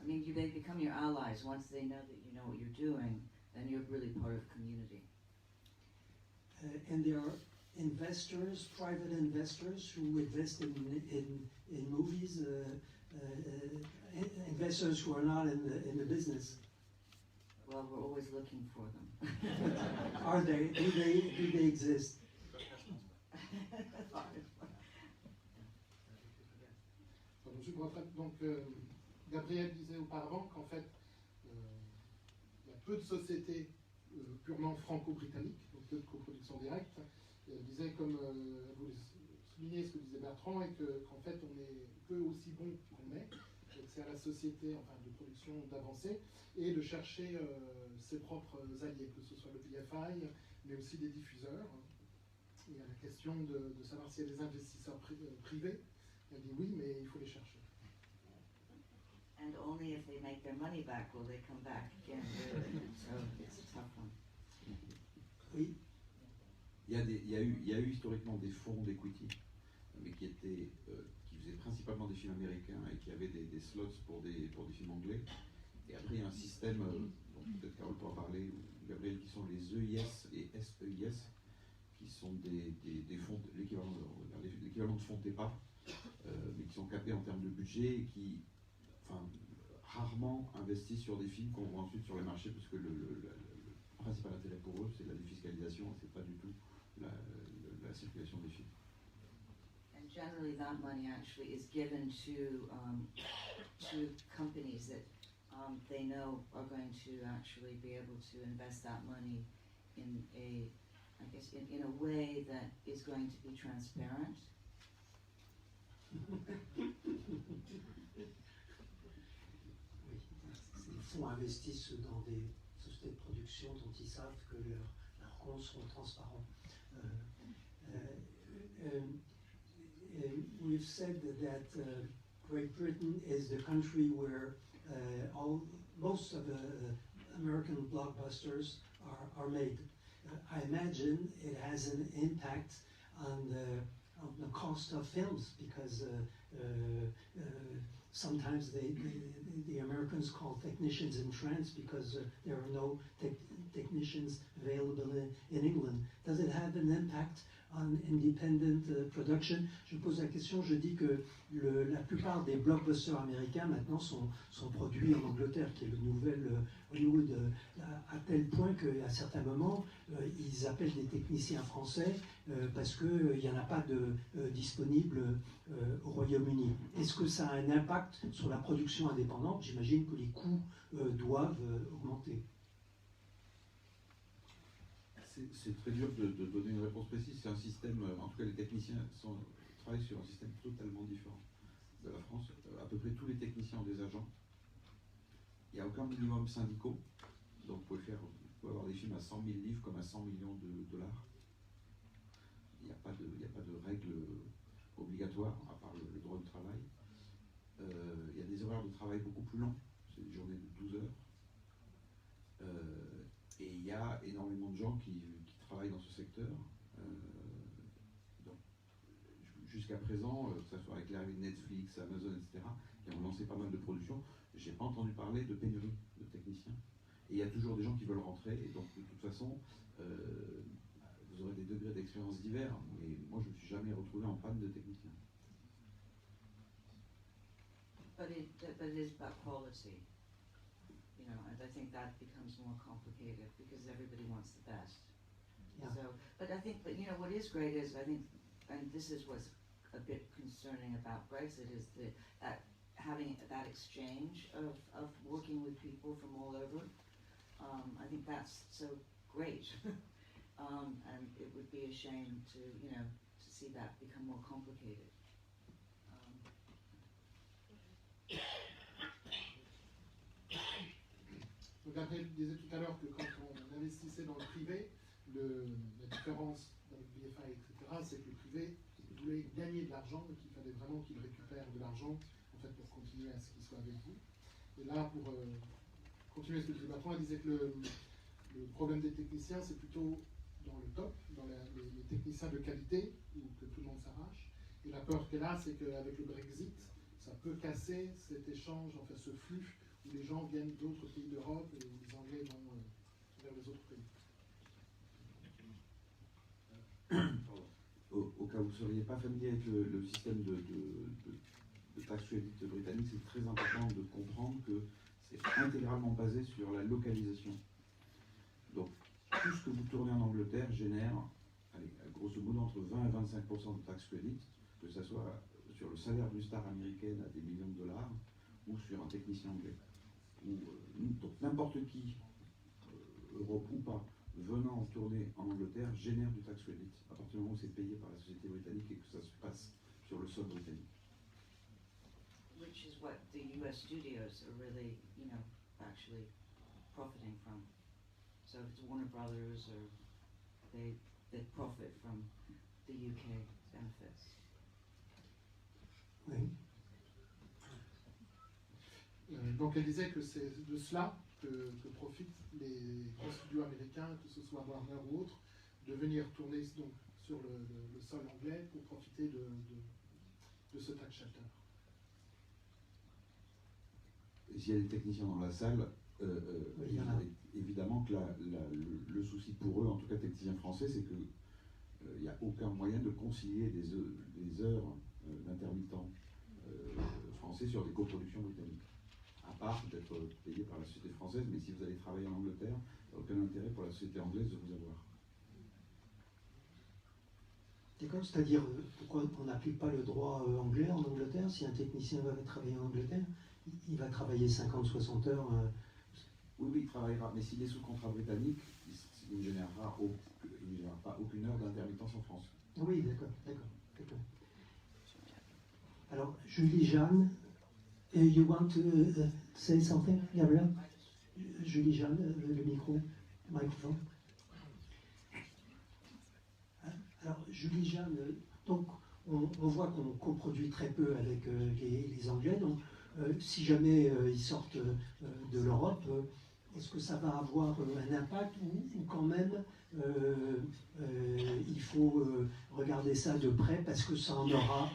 I mean, they become your allies once they know that you know what you're doing, then you're really part of the community. And there are investors, private investors who invest in movies, investors who are not in the business. Well, we're always looking for them. Are they? Do they exist? Donc, Gabriel disait auparavant qu'en fait, il y a peu de sociétés purement franco-britanniques, donc peu de coproduction directe. Et elle disait, comme vous soulignez ce que disait Bertrand, et qu'en fait, on est peu aussi bon qu'on est. Donc, c'est à la société, enfin, de production d'avancer et de chercher ses propres alliés, que ce soit le BFI, mais aussi des diffuseurs. Il y a la question de savoir s'il y a des investisseurs privés. Elle dit oui, mais il faut les chercher. And only if they make their money back will they come back again. So it's a tough one. Oui. Il y a eu historiquement des fonds d'equity, mais qui faisaient principalement des films américains et qui avaient des slots pour des films anglais. Et après, il y a un système, dont peut-être Carole pourra parler, ou Gabriel, qui sont les EIS et SEIS, qui sont des fonds, l'équivalent de fonds TEPA, en termes de budget et qui, enfin, rarement investissent sur des films qu'on voit ensuite sur les marchés, parce que le principal intérêt pour eux, c'est la défiscalisation, c'est pas du tout la circulation des films. And generally, that money actually is given to companies that they know are going to actually be able to invest that money in a, I guess, in a way that is going to be transparent. Ces fonds investissent dans des sociétés de production dont ils savent que leurs comptes sont transparents. We've said that Great Britain is the country where most of the American blockbusters are made. I imagine it has an impact on the cost of films, because sometimes the Americans call technicians in France because there are no technicians available in England. Does it have an impact on independent production? Je pose la question, je dis que la plupart des blockbusters américains maintenant sont produits en Angleterre, qui est le nouvel Hollywood, à tel point qu'à certains moments, ils appellent des techniciens français parce qu'il n'y en a pas de disponible au Royaume-Uni. Est-ce que ça a un impact sur la production indépendante? J'imagine que les coûts doivent augmenter. C'est très dur de donner une réponse précise. C'est un système, en tout cas les techniciens travaillent sur un système totalement différent de la France. À peu près tous les techniciens ont des agents. Il n'y a aucun minimum syndicaux. Donc vous pouvez avoir des films à 100 000 livres comme à 100 millions de dollars. Il n'y a pas de règles obligatoires, à part le droit du travail. Il y a des horaires de travail beaucoup plus longs. C'est des journées de 12 heures. Et il y a énormément de gens qui travaillent dans ce secteur. Donc, jusqu'à présent, que ce soit avec l'arrivée de Netflix, Amazon, etc., qui ont lancé pas mal de productions, je n'ai pas entendu parler de pénurie de techniciens. Et il y a toujours des gens qui veulent rentrer, et donc de toute façon, vous aurez des degrés d'expérience divers, mais moi je ne me suis jamais retrouvé en panne de techniciens. But it is about quality. You know, and I think that becomes more complicated because everybody wants the best. Yeah. So, but you know, what is great is I think, and this is what's a bit concerning about Brexit, is that having that exchange of working with people from all over. I think that's so great, and it would be a shame to see that become more complicated. Donc Gabriel disait tout à l'heure que quand on investissait dans le privé, la différence avec BFI, etc., c'est que le privé voulait gagner de l'argent, donc il fallait vraiment qu'il récupère de l'argent en fait, pour continuer à ce qu'il soit avec vous. Et là, pour continuer ce que disait Bertrand, il disait que le problème des techniciens, c'est plutôt dans le top, dans les techniciens de qualité, où que tout le monde s'arrache. Et la peur qu'elle a, c'est qu'avec le Brexit, ça peut casser cet échange, enfin ce flux où les gens viennent d'autres pays d'Europe et où les Anglais vont vers les autres pays. Au cas où vous ne seriez pas familier avec le système de tax credit britannique, c'est très important de comprendre que c'est intégralement basé sur la localisation. Donc, tout ce que vous tournez en Angleterre génère, grosso modo, entre 20 et 25% de tax credit, que ce soit sur le salaire d'une star américaine à des millions de dollars ou sur un technicien anglais. Donc, n'importe qui, Europe ou pas, venant tourner en Angleterre génère du tax credit à partir du moment où c'est payé par la société britannique et que ça se passe sur le sol britannique. Which is what the US studios are really, actually profiting from. So if it's Warner Brothers, or they profit from the UK benefits. Oui. Donc elle disait que c'est de cela que profitent les grands studios américains, que ce soit Warner ou autre, de venir tourner donc, sur le sol anglais pour profiter de ce tax shelter. S'il y a des techniciens dans la salle, évidemment que le souci pour eux, en tout cas techniciens français, c'est qu'il n'y a aucun moyen de concilier des heures d'intermittent français sur des coproductions britanniques. À part d'être payé par la société française, mais si vous allez travailler en Angleterre, il n'y a aucun intérêt pour la société anglaise de vous avoir. D'accord, c'est-à-dire pourquoi on n'applique pas le droit anglais en Angleterre? Si un technicien va travailler en Angleterre, il va travailler 50-60 heures. Oui, il travaillera, mais s'il est sous contrat britannique, il ne générera pas aucune heure d'intermittence en France. Oui, d'accord. Alors, Julie-Jeanne, you want to say something, Gabriel? Julie-Jeanne, le microphone. Alors, Julie-Jeanne, donc, on voit qu'on coproduit très peu avec les Anglais, donc si jamais ils sortent de l'Europe, est-ce que ça va avoir un impact ou quand même il faut regarder ça de près parce que ça en aura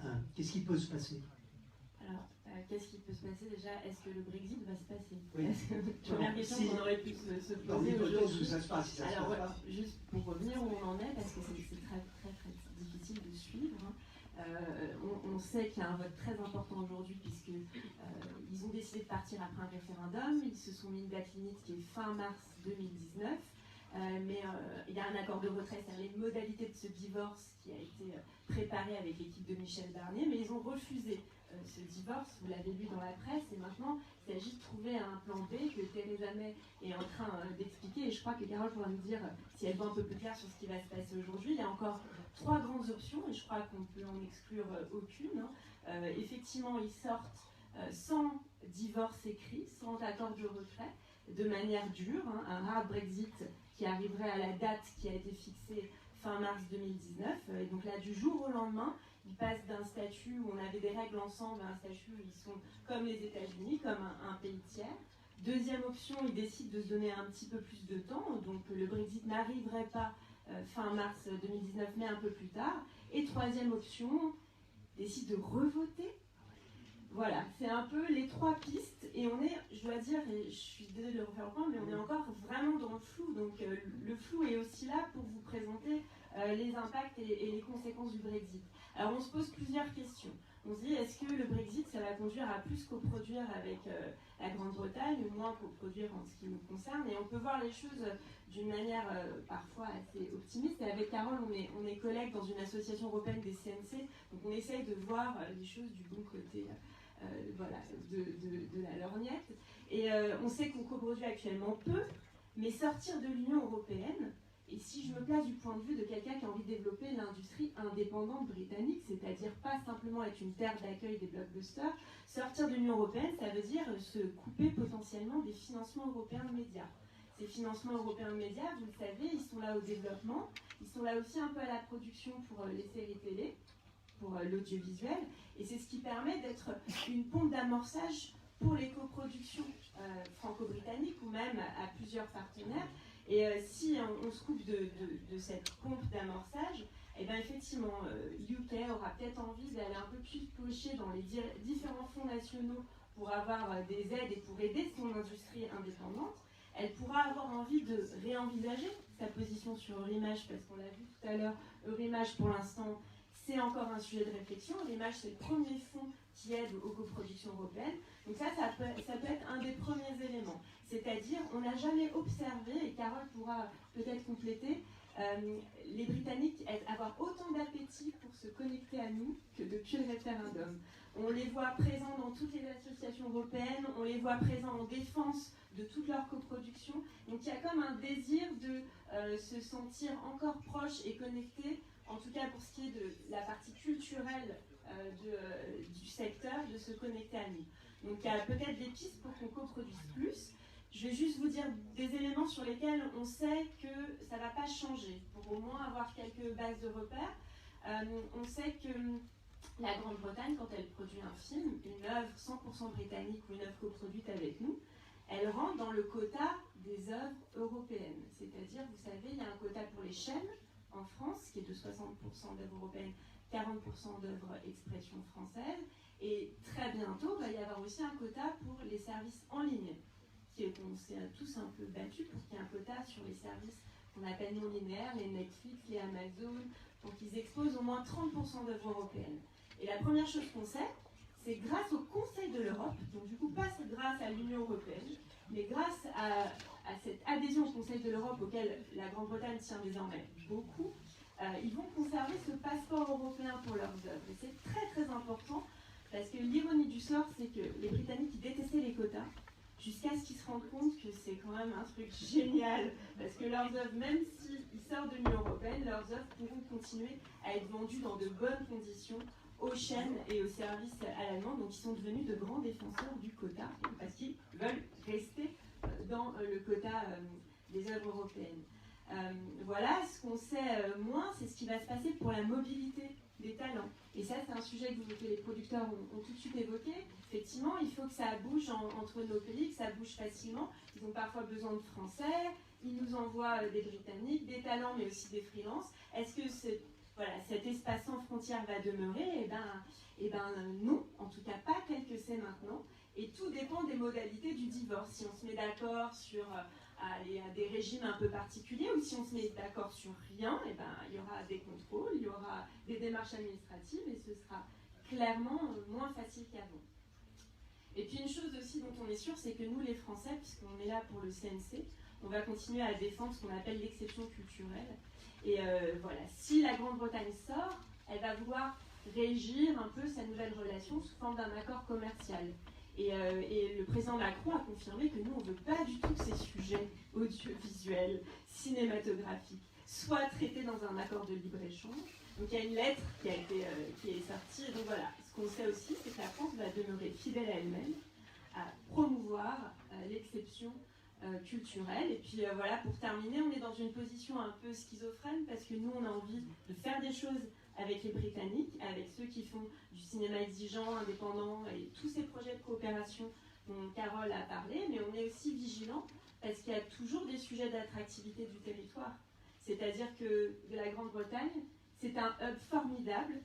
un? Qu'est-ce qui peut se passer? Alors, qu'est-ce qui peut se passer déjà? Est-ce que le Brexit va se passer? Oui. Première question qu'on aurait pu se poser aujourd'hui. Ça se passe, Alors, ouais, juste pour revenir où on en est, parce que c'est très difficile de suivre. On sait qu'il y a un vote très important aujourd'hui puisque ils ont décidé de partir après un référendum. Ils se sont mis une date limite qui est fin mars 2019. Mais il y a un accord de retrait, c'est-à-dire les modalités de ce divorce qui a été préparé avec l'équipe de Michel Barnier, mais ils ont refusé ce divorce, vous l'avez lu dans la presse, et maintenant il s'agit de trouver un plan B que Theresa May est en train d'expliquer, et je crois que Carole pourra me dire si elle voit un peu plus clair sur ce qui va se passer aujourd'hui. Il y a encore 3 grandes options, et je crois qu'on peut en exclure aucune. Effectivement, ils sortent sans divorce écrit, sans accord de retrait, de manière dure, un hard Brexit qui arriverait à la date qui a été fixée fin mars 2019. Et donc là, du jour au lendemain, ils passent d'un statut où on avait des règles ensemble à un statut où ils sont comme les États-Unis, comme un pays tiers. Deuxième option, ils décident de se donner un petit peu plus de temps. Donc le Brexit n'arriverait pas fin mars 2019, mais un peu plus tard. Et troisième option, ils décident de revoter. Voilà, c'est un peu les 3 pistes, et on est, je dois dire, et je suis désolée de le refaire encore, mais on est encore vraiment dans le flou. Donc le flou est aussi là pour vous présenter les impacts et les conséquences du Brexit. Alors on se pose plusieurs questions. On se dit, est-ce que le Brexit, ça va conduire à plus coproduire avec la Grande-Bretagne ou moins coproduire en ce qui nous concerne? Et on peut voir les choses d'une manière parfois assez optimiste. Et avec Carole, on est collègues dans une association européenne des CNC, donc on essaye de voir les choses du bon côté. Voilà, de la lorgnette. Et on sait qu'on coproduit actuellement peu, mais sortir de l'Union européenne, et si je me place du point de vue de quelqu'un qui a envie de développer l'industrie indépendante britannique, c'est-à-dire pas simplement être une terre d'accueil des blockbusters, sortir de l'Union européenne, ça veut dire se couper potentiellement des financements européens de médias. Ces financements européens de médias, vous le savez, ils sont là au développement, ils sont là aussi un peu à la production pour les séries télé, pour l'audiovisuel, et c'est ce qui permet d'être une pompe d'amorçage pour les coproductions franco-britanniques ou même à plusieurs partenaires. Et si on se coupe de cette pompe d'amorçage, et bien effectivement, UK aura peut-être envie d'aller un peu plus piocher dans les différents fonds nationaux pour avoir des aides et pour aider son industrie indépendante. Elle pourra avoir envie de réenvisager sa position sur Eurimage, parce qu'on l'a vu tout à l'heure, Eurimage pour l'instant, c'est encore un sujet de réflexion. L'image, c'est le premier fonds qui aide aux coproductions européennes. Donc ça peut être un des premiers éléments. C'est-à-dire, on n'a jamais observé, et Carole pourra peut-être compléter, les Britanniques avoir autant d'appétit pour se connecter à nous que depuis le référendum. On les voit présents dans toutes les associations européennes, on les voit présents en défense de toute leur coproduction. Donc il y a comme un désir de se sentir encore proche et connecté, en tout cas pour ce qui est de la partie culturelle du secteur, de se connecter à nous. Donc il y a peut-être des pistes pour qu'on coproduise plus. Je vais juste vous dire des éléments sur lesquels on sait que ça ne va pas changer, pour au moins avoir quelques bases de repères. On sait que la Grande-Bretagne, quand elle produit un film, une œuvre 100% britannique ou une œuvre coproduite avec nous, elle rentre dans le quota des œuvres européennes. C'est-à-dire, vous savez, il y a un quota pour les chaînes en France, qui est de 60% d'œuvres européennes, 40% d'œuvres expression française. Et très bientôt, il va y avoir aussi un quota pour les services en ligne, qu'on s'est tous un peu battus pour qu'il y ait un quota sur les services qu'on appelle non linéaires, les Netflix, les Amazon, pour qu'ils exposent au moins 30% d'œuvres européennes. Et la première chose qu'on sait, c'est grâce au Conseil de l'Europe, donc du coup pas grâce à l'Union européenne, mais grâce à cette adhésion au Conseil de l'Europe auquel la Grande-Bretagne tient désormais beaucoup, ils vont conserver ce passeport européen pour leurs œuvres. Et c'est très très important, parce que l'ironie du sort, c'est que les Britanniques ils détestaient les quotas, jusqu'à ce qu'ils se rendent compte que c'est quand même un truc génial, parce que leurs œuvres, même s'ils sortent de l'Union européenne, leurs œuvres pourront continuer à être vendues dans de bonnes conditions aux chaînes et aux services à l'allemand, donc ils sont devenus de grands défenseurs du quota, parce qu'ils veulent rester dans le quota des œuvres européennes. Voilà, ce qu'on sait moins, c'est ce qui va se passer pour la mobilité des talents. Et ça, c'est un sujet que les producteurs ont tout de suite évoqué. Effectivement, il faut que ça bouge entre nos pays, que ça bouge facilement. Ils ont parfois besoin de Français, ils nous envoient des Britanniques, des talents, mais aussi des freelances. Est-ce que cet espace sans frontières va demeurer? Eh ben non, en tout cas pas tel que c'est maintenant. Et tout dépend des modalités du divorce. Si on se met d'accord sur des régimes un peu particuliers, ou si on se met d'accord sur rien, eh ben, il y aura des contrôles, il y aura des démarches administratives, et ce sera clairement moins facile qu'avant. Et puis une chose aussi dont on est sûr, c'est que nous les Français, puisqu'on est là pour le CNC, on va continuer à défendre ce qu'on appelle l'exception culturelle. Et voilà, si la Grande-Bretagne sort, elle va vouloir régir un peu sa nouvelle relation sous forme d'un accord commercial. Et le président Macron a confirmé que nous, on ne veut pas du tout que ces sujets audiovisuels, cinématographiques, soient traités dans un accord de libre-échange. Donc il y a une lettre qui est sortie. Et donc voilà, ce qu'on sait aussi, c'est que la France va demeurer fidèle à elle-même, à promouvoir l'exception culturelle. Et puis voilà, pour terminer, on est dans une position un peu schizophrène, parce que nous, on a envie de faire des choses avec les Britanniques, avec ceux qui font du cinéma exigeant, indépendant, et tous ces projets de coopération dont Carole a parlé, mais on est aussi vigilant parce qu'il y a toujours des sujets d'attractivité du territoire. C'est-à-dire que la Grande-Bretagne, c'est un hub formidable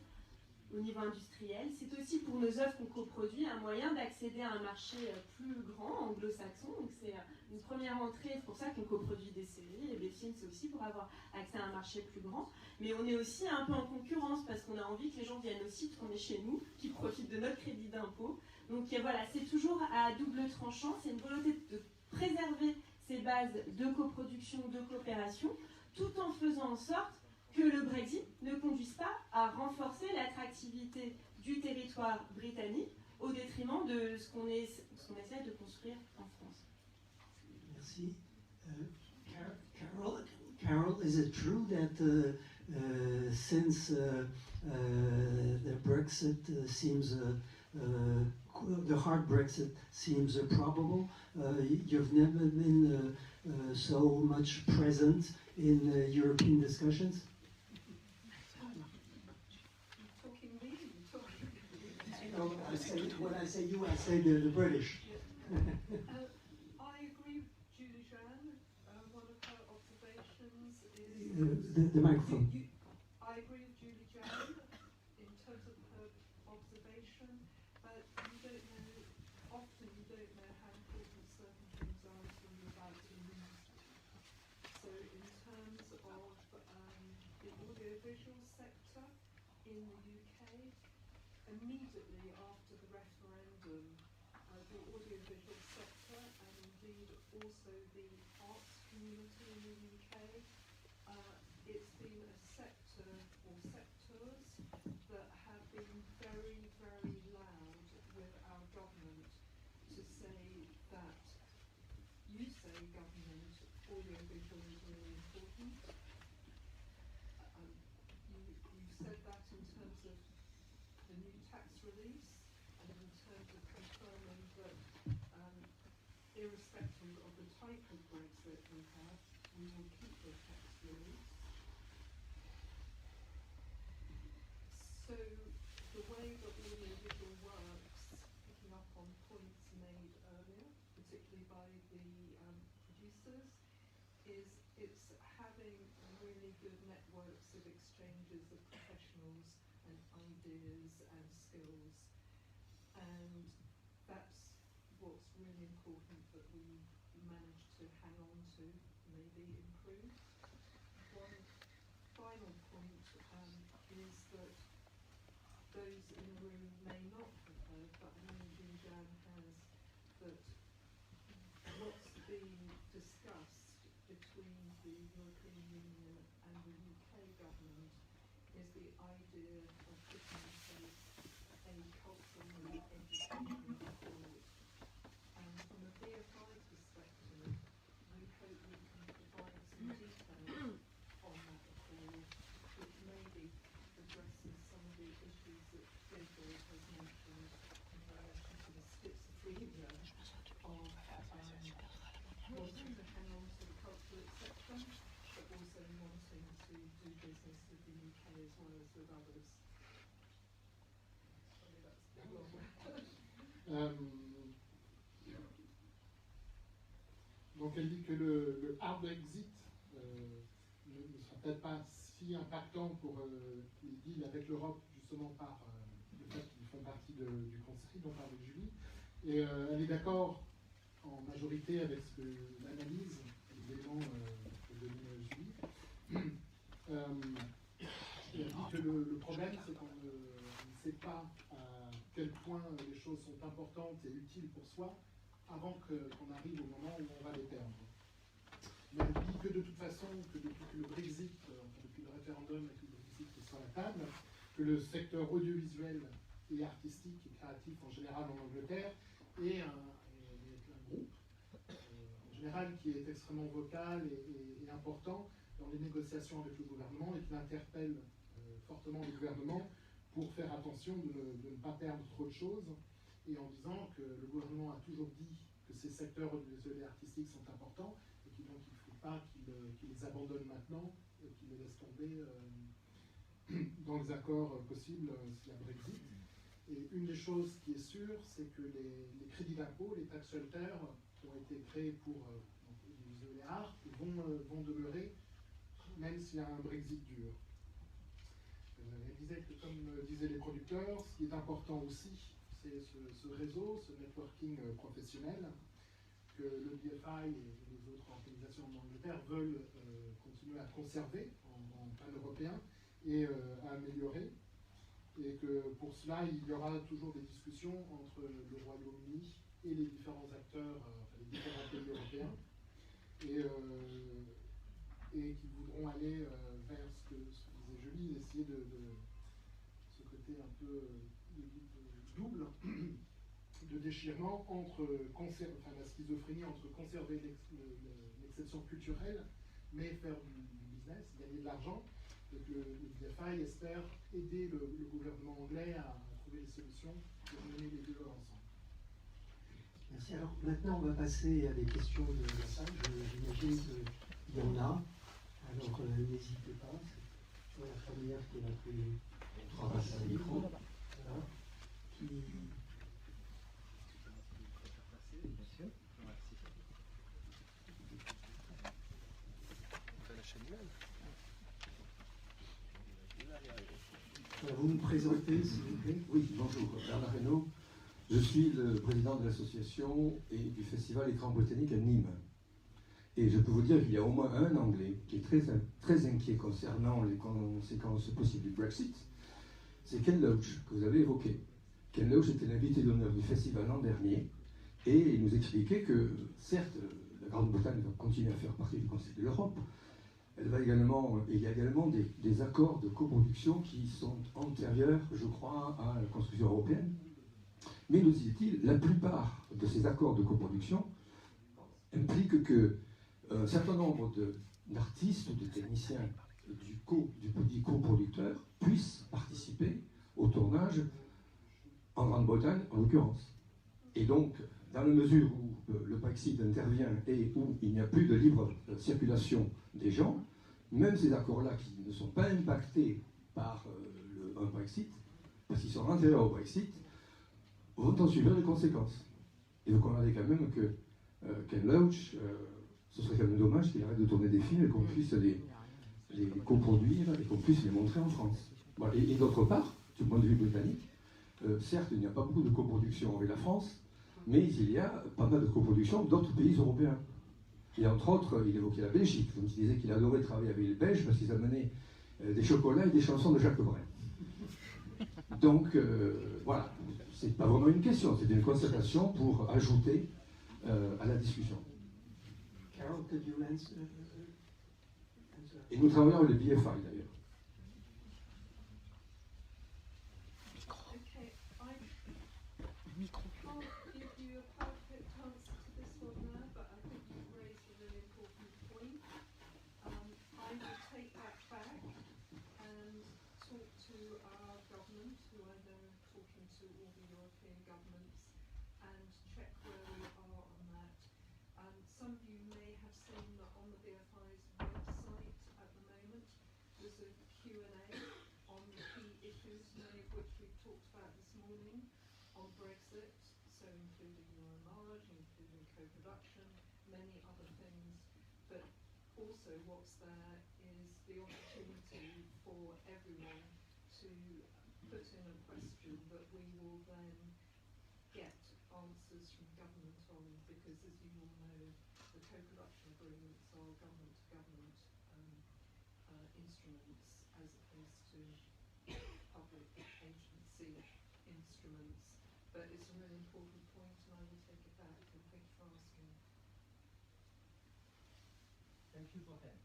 au niveau industriel. C'est aussi pour nos œuvres qu'on coproduit un moyen d'accéder à un marché plus grand, anglo-saxon. Donc c'est une première entrée, c'est pour ça qu'on coproduit des séries et des films, c'est aussi pour avoir accès à un marché plus grand. Mais on est aussi un peu en concurrence parce qu'on a envie que les gens viennent aussi tourner chez nous, qui profitent de notre crédit d'impôt. Donc voilà, c'est toujours à double tranchant. C'est une volonté de préserver ces bases de coproduction, de coopération, tout en faisant en sorte que le Brexit ne conduise pas à renforcer l'attractivité du territoire britannique au détriment de ce qu'on essaie de construire en France. Merci. Carol, is it true that since the Brexit seems the hard Brexit seems probable, you've never been so much present in European discussions? No, when I say you, I say the British. I agree with Julie Jeanne. One of her observations is... The microphone. I agree with Julie Jeanne in terms of her observation, but often you don't know how important certain things are until you're about to lose. So in terms of the audiovisual sector in the UK, immediately after the referendum, the audiovisual sector and indeed also the arts community in the UK, it's been a sector or sectors that have been very, very loud with our government to say that you say, government, audiovisual is really important. You've said that in terms of the new tax release and in terms of confirming that irrespective of the type of Brexit we have, we will keep the tax release. So the way that audiovisual works, picking up on points made earlier, particularly by the producers, is it's having really good networks of exchanges of professionals and ideas and skills, and that's what's really important that we manage to hang on to, maybe improve. One final point is that those in the room may not have heard discussed between the European Union and the UK government is the idea of putting in place a cultural education accord. And from a BFI perspective, we hope we can provide some details on that accord, which maybe addresses some of the issues that David has mentioned in relation to the schizophrenia of wanting to hang on to the cultural exception, but also wanting to do business with the UK as well as with others. Sorry, that's a long way. Donc elle dit que le hard Brexit ne sera peut-être pas si impactant pour les deals avec l'Europe, justement par le fait qu'ils font partie du Conseil dont parlait Julie. Et elle est d'accord en majorité avec l'analyse, les éléments que donnait Julie. Elle dit que le problème, c'est qu'on ne sait pas à quel point les choses sont importantes et utiles pour soi avant qu'on arrive au moment où on va les perdre. Mais elle dit que de toute façon, que depuis que le Brexit, depuis le référendum et que le Brexit est sur la table, que le secteur audiovisuel et artistique et créatif en général en Angleterre est un groupe en général qui est extrêmement vocal et important dans les négociations avec le gouvernement et qui interpelle fortement le gouvernement pour faire attention de ne pas perdre trop de choses, et en disant que le gouvernement a toujours dit que ces secteurs audiovisuels et artistiques sont importants et qu'il ne faut pas qu'il les abandonne maintenant et qu'il les laisse tomber dans les accords possibles s'il y a Brexit. Et une des choses qui est sûre, c'est que les crédits d'impôt, les tax shelters qui ont été créés pour l'audiovisuel et art vont demeurer même s'il y a un Brexit dur. Elle disait que, comme disaient les producteurs, ce qui est important aussi, c'est ce réseau, ce networking professionnel que le BFI et les autres organisations en Angleterre veulent continuer à conserver en pan-européen et à améliorer. Et que pour cela, il y aura toujours des discussions entre le Royaume-Uni et les différents acteurs, les différents pays européens, et qui voudront aller vers ce que disait Julie, essayer de ce côté un peu double de déchirement entre la schizophrénie entre conserver l'exception culturelle mais faire du business, gagner de l'argent, et que le BFI espère aider le gouvernement anglais à trouver des solutions pour mener les deux ensemble. Merci. Alors maintenant on va passer à des questions de la salle. J'imagine qu'il y en a. Alors n'hésitez pas. C'est la première qui est la plus... On va passer un micro. Voilà. Qui... Vous me présentez, s'il vous plaît? Oui, bonjour, Bernard Reynaud. Je suis le président de l'association et du festival Écran Britannique à Nîmes. Et je peux vous dire qu'il y a au moins un Anglais qui est très inquiet concernant les conséquences possibles du Brexit. C'est Ken Loach, que vous avez évoqué. Ken Loach était l'invité d'honneur du festival l'an dernier, et il nous expliquait que, certes, la Grande-Bretagne va continuer à faire partie du Conseil de l'Europe. Il y a également des accords de coproduction qui sont antérieurs, je crois, à la construction européenne. Mais nous dit-il, la plupart de ces accords de coproduction impliquent qu'un certain nombre d'artistes ou de techniciens du petit coproducteur puissent participer au tournage en Grande-Bretagne, en l'occurrence. Et donc, dans la mesure où le Brexit intervient et où il n'y a plus de libre circulation des gens, même ces accords-là qui ne sont pas impactés par un Brexit, parce qu'ils sont antérieurs au Brexit, vont en subir les conséquences. Et donc on a dit quand même que Ken Loach, ce serait quand même dommage qu'il arrête de tourner des films et qu'on puisse les coproduire et qu'on puisse les montrer en France. Voilà. Et d'autre part, du point de vue britannique, certes il n'y a pas beaucoup de coproduction avec la France, mais il y a pas mal de coproduction d'autres pays européens. Et entre autres, il évoquait la Belgique. Donc il disait qu'il adorait travailler avec les Belges parce qu'ils amenaient des chocolats et des chansons de Jacques Brel. Donc voilà, c'est pas vraiment une question, c'est une constatation pour ajouter à la discussion. Carol, could you answer? Et nous travaillons avec le BFI d'ailleurs. Okay, I can't give you a perfect answer to this one now, but I think you've raised a really important point. I will take that back and talk to our government, whoever talking to all the European governments, and check where we are on that. Some of you may have seen that on the BFI's website at the moment there's a Q&A on the key issues, many of which we've talked about this morning, on Brexit, so including Euromage, including co-production, many other things. But also what's there is the opportunity for everyone to put in a question that we will then get answers from government on, because as you all know, the co-production agreements are government-to-government instruments as opposed to public agency instruments. But it's a really important point and I will take it back, and thank you for asking. Thank you for that.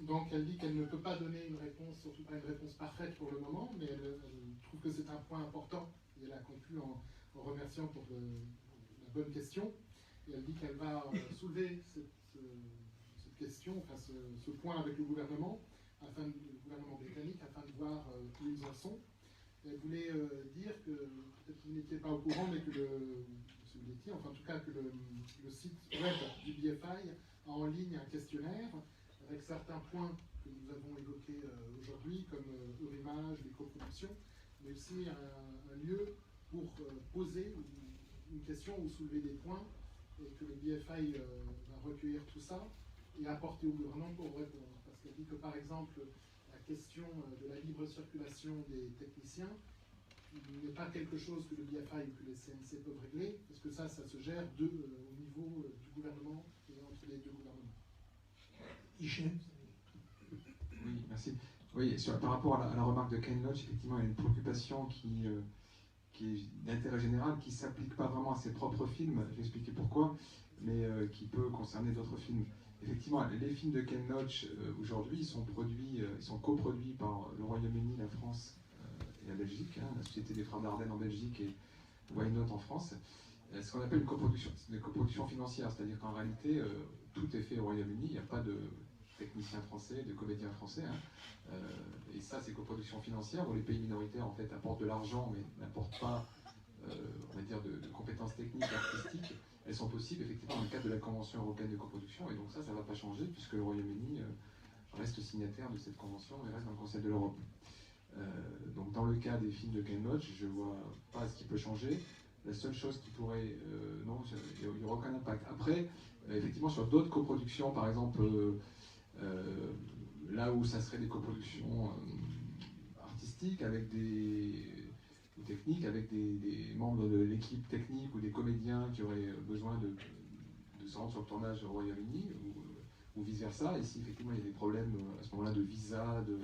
Donc elle dit qu'elle ne peut pas donner une réponse, surtout pas une réponse parfaite pour le moment, mais elle trouve que c'est un point important. Et elle a conclu en remerciant pour la bonne question. Et elle dit qu'elle va soulever cette question, enfin ce point avec le gouvernement britannique, afin de voir où ils en sont. Et elle voulait dire que, peut-être que vous n'étiez pas au courant, mais que si vous l'étiez, enfin en tout cas que le site web du BFI a en ligne un questionnaire avec certains points que nous avons évoqués aujourd'hui, comme Eurimage, les coproductions, mais aussi un lieu pour poser une question ou soulever des points, et que le BFI va recueillir tout ça et apporter au gouvernement pour répondre. Parce qu'elle dit que par exemple, la question de la libre circulation des techniciens n'est pas quelque chose que le BFI ou que les CNC peuvent régler, parce que ça se gère au niveau du gouvernement et entre les deux gouvernements. Michel? Oui, merci. Oui, par rapport à la remarque de Ken Loach, effectivement, il y a une préoccupation qui est d'intérêt général, qui ne s'applique pas vraiment à ses propres films, je vais expliquer pourquoi, mais qui peut concerner d'autres films. Effectivement, les films de Ken Loach, aujourd'hui, ils sont coproduits par le Royaume-Uni, la France et la Belgique, la Société des Frères Dardenne en Belgique et Why Not en France. Ce qu'on appelle une coproduction financière, c'est-à-dire qu'en réalité, tout est fait au Royaume-Uni, il n'y a pas de techniciens français, de comédiens français. Et ça, c'est coproduction financière, où les pays minoritaires en fait apportent de l'argent, mais n'apportent pas, on va dire, de compétences techniques, artistiques. Elles sont possibles effectivement dans le cadre de la Convention européenne de coproduction, et donc ça ne va pas changer, puisque le Royaume-Uni reste signataire de cette convention et reste dans le Conseil de l'Europe. Donc dans le cas des films de Ken Loach, je ne vois pas ce qui peut changer. La seule chose qui pourrait... non, il n'y aura aucun impact. Après, effectivement, sur d'autres coproductions, par exemple, là où ça serait des coproductions artistiques avec ou techniques, avec des membres de l'équipe technique ou des comédiens qui auraient besoin de se rendre sur le tournage au Royaume-Uni ou vice-versa. Et si effectivement il y a des problèmes à ce moment-là de visa, des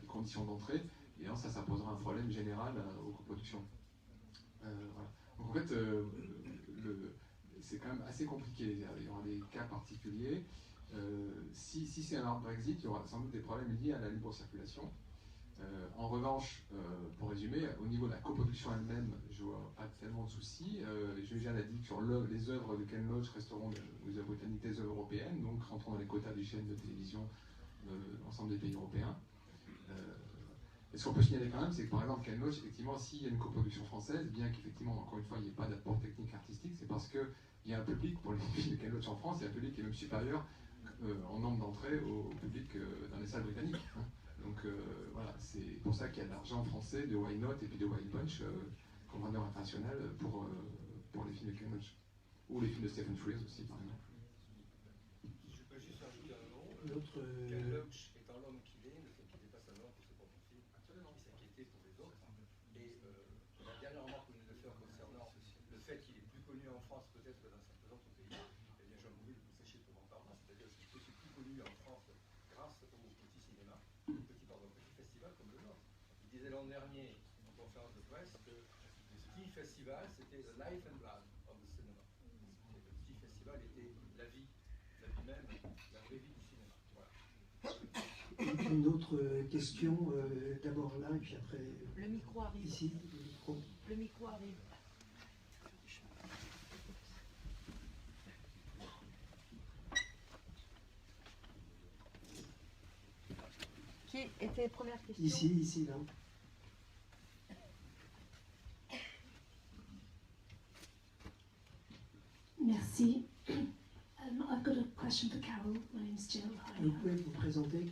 conditions d'entrée, et là, ça posera un problème général aux coproductions. Voilà. Donc en fait, c'est quand même assez compliqué. Il y aura des cas particuliers. Si c'est un hard Brexit, il y aura sans doute des problèmes liés à la libre circulation. En revanche, pour résumer, au niveau de la coproduction elle-même, je ne vois pas tellement de soucis. Julien l'a dit que sur les œuvres de Ken Loach resteront les œuvres britanniques, des œuvres européennes, donc rentrant dans les quotas des chaînes de télévision de l'ensemble des pays européens. Et ce qu'on peut signaler quand même, c'est que par exemple Ken Loach, effectivement, s'il y a une coproduction française, bien qu'effectivement, encore une fois, il n'y ait pas d'apport technique artistique, c'est parce qu'il y a un public, pour les films de Ken Loach en France, il y a un public qui est même supérieur en nombre d'entrées au public dans les salles britanniques. Donc voilà, c'est pour ça qu'il y a de l'argent français de Why Not et puis de Wild Bunch, commandeur international, pour les films de Ken Loach. Ou les films de Stephen Frears aussi, par exemple. Je peux juste ajouter un nom. Ken Loach étant l'homme qu'il est, ne s'inquiétez pas seulement pour ses propres films, il s'inquiétait pour les autres. Et la dernière remarque que nous devons faire concernant le fait qu'il est plus connu en France peut-être que dans certains autres pays, eh bien Jean-Louis, vous sachez comment parler, c'est-à-dire qu'il est aussi plus connu en France grâce au petit cinéma, petit festival comme le nôtre. Il disait l'an dernier, en conférence de presse, que le petit festival, c'était the life and blood of the cinema. Le petit festival. festival était la vie même, la vraie vie du cinéma. Voilà. Une autre question, d'abord là, et puis après. Le micro arrive. Ici, le micro. Le micro arrive. Qui était première question? Ici, là. Merci. I've got a question for Carol. My name's Jill. Hi. Vous pouvez vous présenter?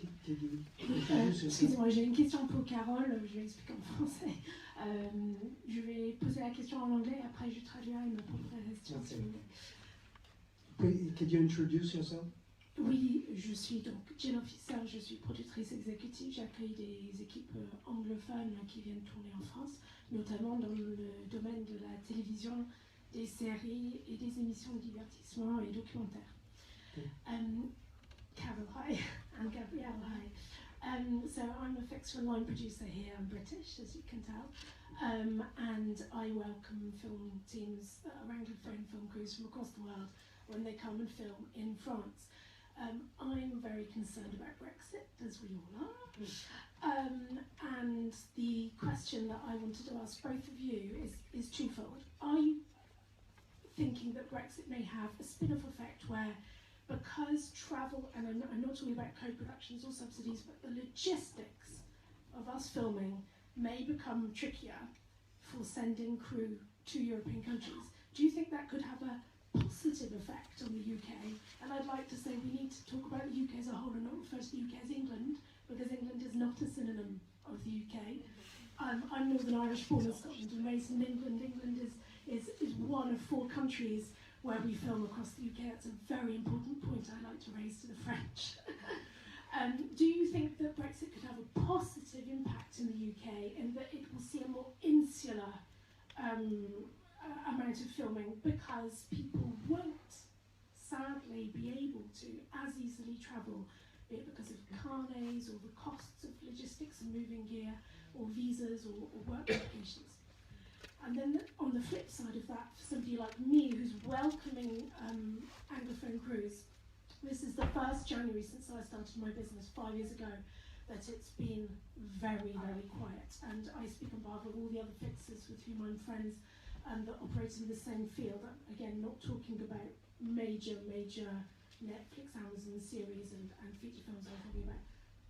Excusez-moi, j'ai une question pour Carole. Je vais expliquer en français. Je vais poser la question en anglais. Après, je traduirai ma propre question. Okay. Could you introduce yourself? Oui, je suis donc Jill Officer. Je suis productrice exécutive. J'accueille des équipes anglophones qui viennent tourner en France, notamment dans le domaine de la télévision, des séries et des émissions de divertissement et documentaires. Carol, hi, and Gabrielle, hi. So I'm a fixed line producer here. I'm British, as you can tell, and I welcome film teams, Anglophone film crews from across the world when they come and film in France. I'm very concerned about Brexit, as we all are. And the question that I wanted to ask both of you is twofold. Are you thinking that Brexit may have a spin-off effect where, because travel, and I'm not talking about co-productions or subsidies, but the logistics of us filming may become trickier for sending crew to European countries? Do you think that could have a positive effect on the UK? And I'd like to say we need to talk about the UK as a whole and not refer to the UK as England, because England is not a synonym of the UK. I'm Northern Irish, born in Scotland and raised in England. England is one of 4 countries where we film across the UK. That's a very important point I'd like to raise to the French. Do you think that Brexit could have a positive impact in the UK and that it will see a more insular amount of filming because people won't, sadly, be able to as easily travel, be it because of carnets or the costs of logistics and moving gear or visas or work applications? And then on the flip side of that, for somebody like me who's welcoming Anglophone crews, this is the first January since I started my business 5 years ago that it's been very, very quiet. And I speak on behalf of all the other fixers with whom I'm friends that operate in the same field. Again, not talking about major Netflix, Amazon series and feature films, I'm talking about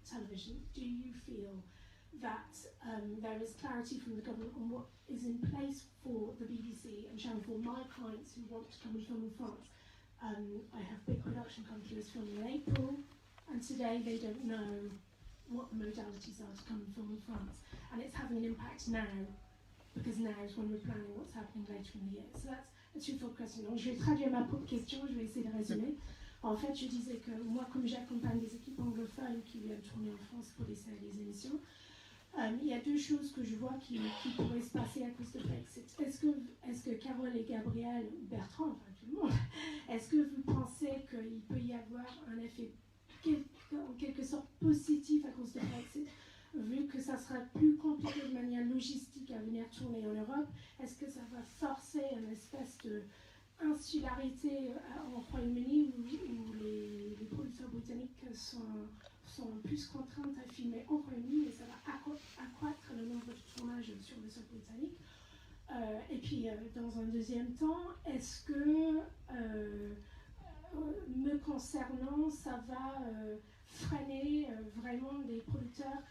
television. Do you feel that there is clarity from the government on what is in place for the BBC and Channel 4, my clients who want to come and film in France? I have big production companies filming in April, and today they don't know what the modalities are to come and film in France. And it's having an impact now, because now is when we're planning what's happening later in the year. So that's a twofold question. Donc je vais traduire ma propre question, je vais essayer de résumer. En fait, je disais que moi, comme j'accompagne des équipes anglophones qui viennent tourner en France pour des séries et des émissions, il y a 2 choses que je vois qui pourraient se passer à cause de Brexit. Est-ce que Carole et Gabrielle, Bertrand, enfin tout le monde, est-ce que vous pensez qu'il peut y avoir un effet en quelque sorte positif à cause de Brexit, vu que ça sera plus compliqué de manière logistique à venir tourner en Europe? Est-ce que ça va forcer une espèce de insularité en Royaume-Uni où les producteurs britanniques sont plus contraintes à filmer en Royaume-Uni, mais ça va accroître le nombre de tournages sur le sol britannique? Et puis, dans un deuxième temps, est-ce que, me concernant, ça va freiner vraiment des producteurs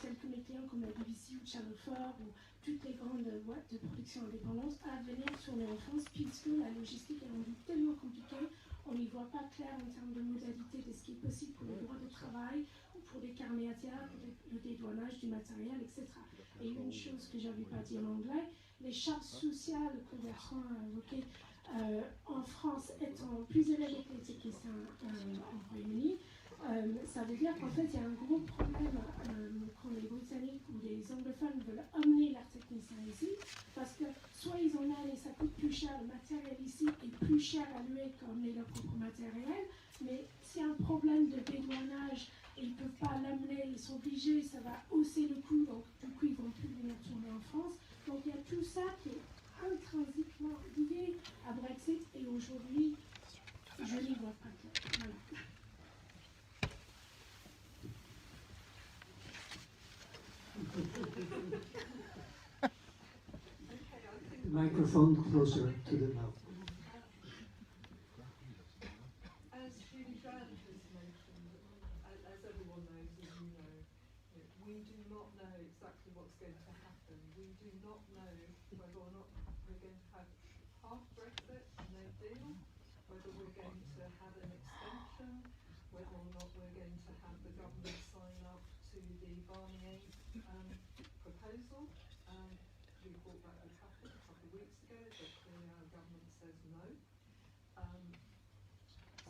tels que mes clients comme la BBC ou Channel 4 ou toutes les grandes boîtes de production indépendantes à venir tourner en France, puisque la logistique est rendue tellement compliquée, on n'y voit pas clair en termes de modalité de ce qui est possible pour les droits de travail ou pour les carnets ATA, pour le dédouanage du matériel, etc. Et une chose que je n'avais pas dit en anglais, les charges sociales que Bertrand a évoquées en France étant plus élevées que les techniciens en Royaume-Uni, ça veut dire qu'en fait il y a un gros problème quand les Britanniques ou les anglophones veulent emmener leurs techniciens ici, parce que soit ils en amènent et ça coûte plus cher, le matériel ici est plus cher à louer qu'emmener leur propre matériel, mais s'il y a un problème de dédouanage et ils ne peuvent pas l'amener, ils sont obligés, ça va hausser le coût, donc du coup ils ne vont plus venir tourner en France. Donc il y a tout ça qui est intrinsèquement lié à Brexit, et aujourd'hui je livre pas que. Voilà. The microphone closer to the mouth. As Julie Grant has mentioned, as everyone knows, as you know, we do not know exactly what's going to happen. We do not know whether or not we're going to have hard Brexit, no deal, whether we're going to have an extension, whether or not we're going to have the government sign up to the Barnier proposal. We thought that would happen a couple of weeks ago, but clearly our government says no.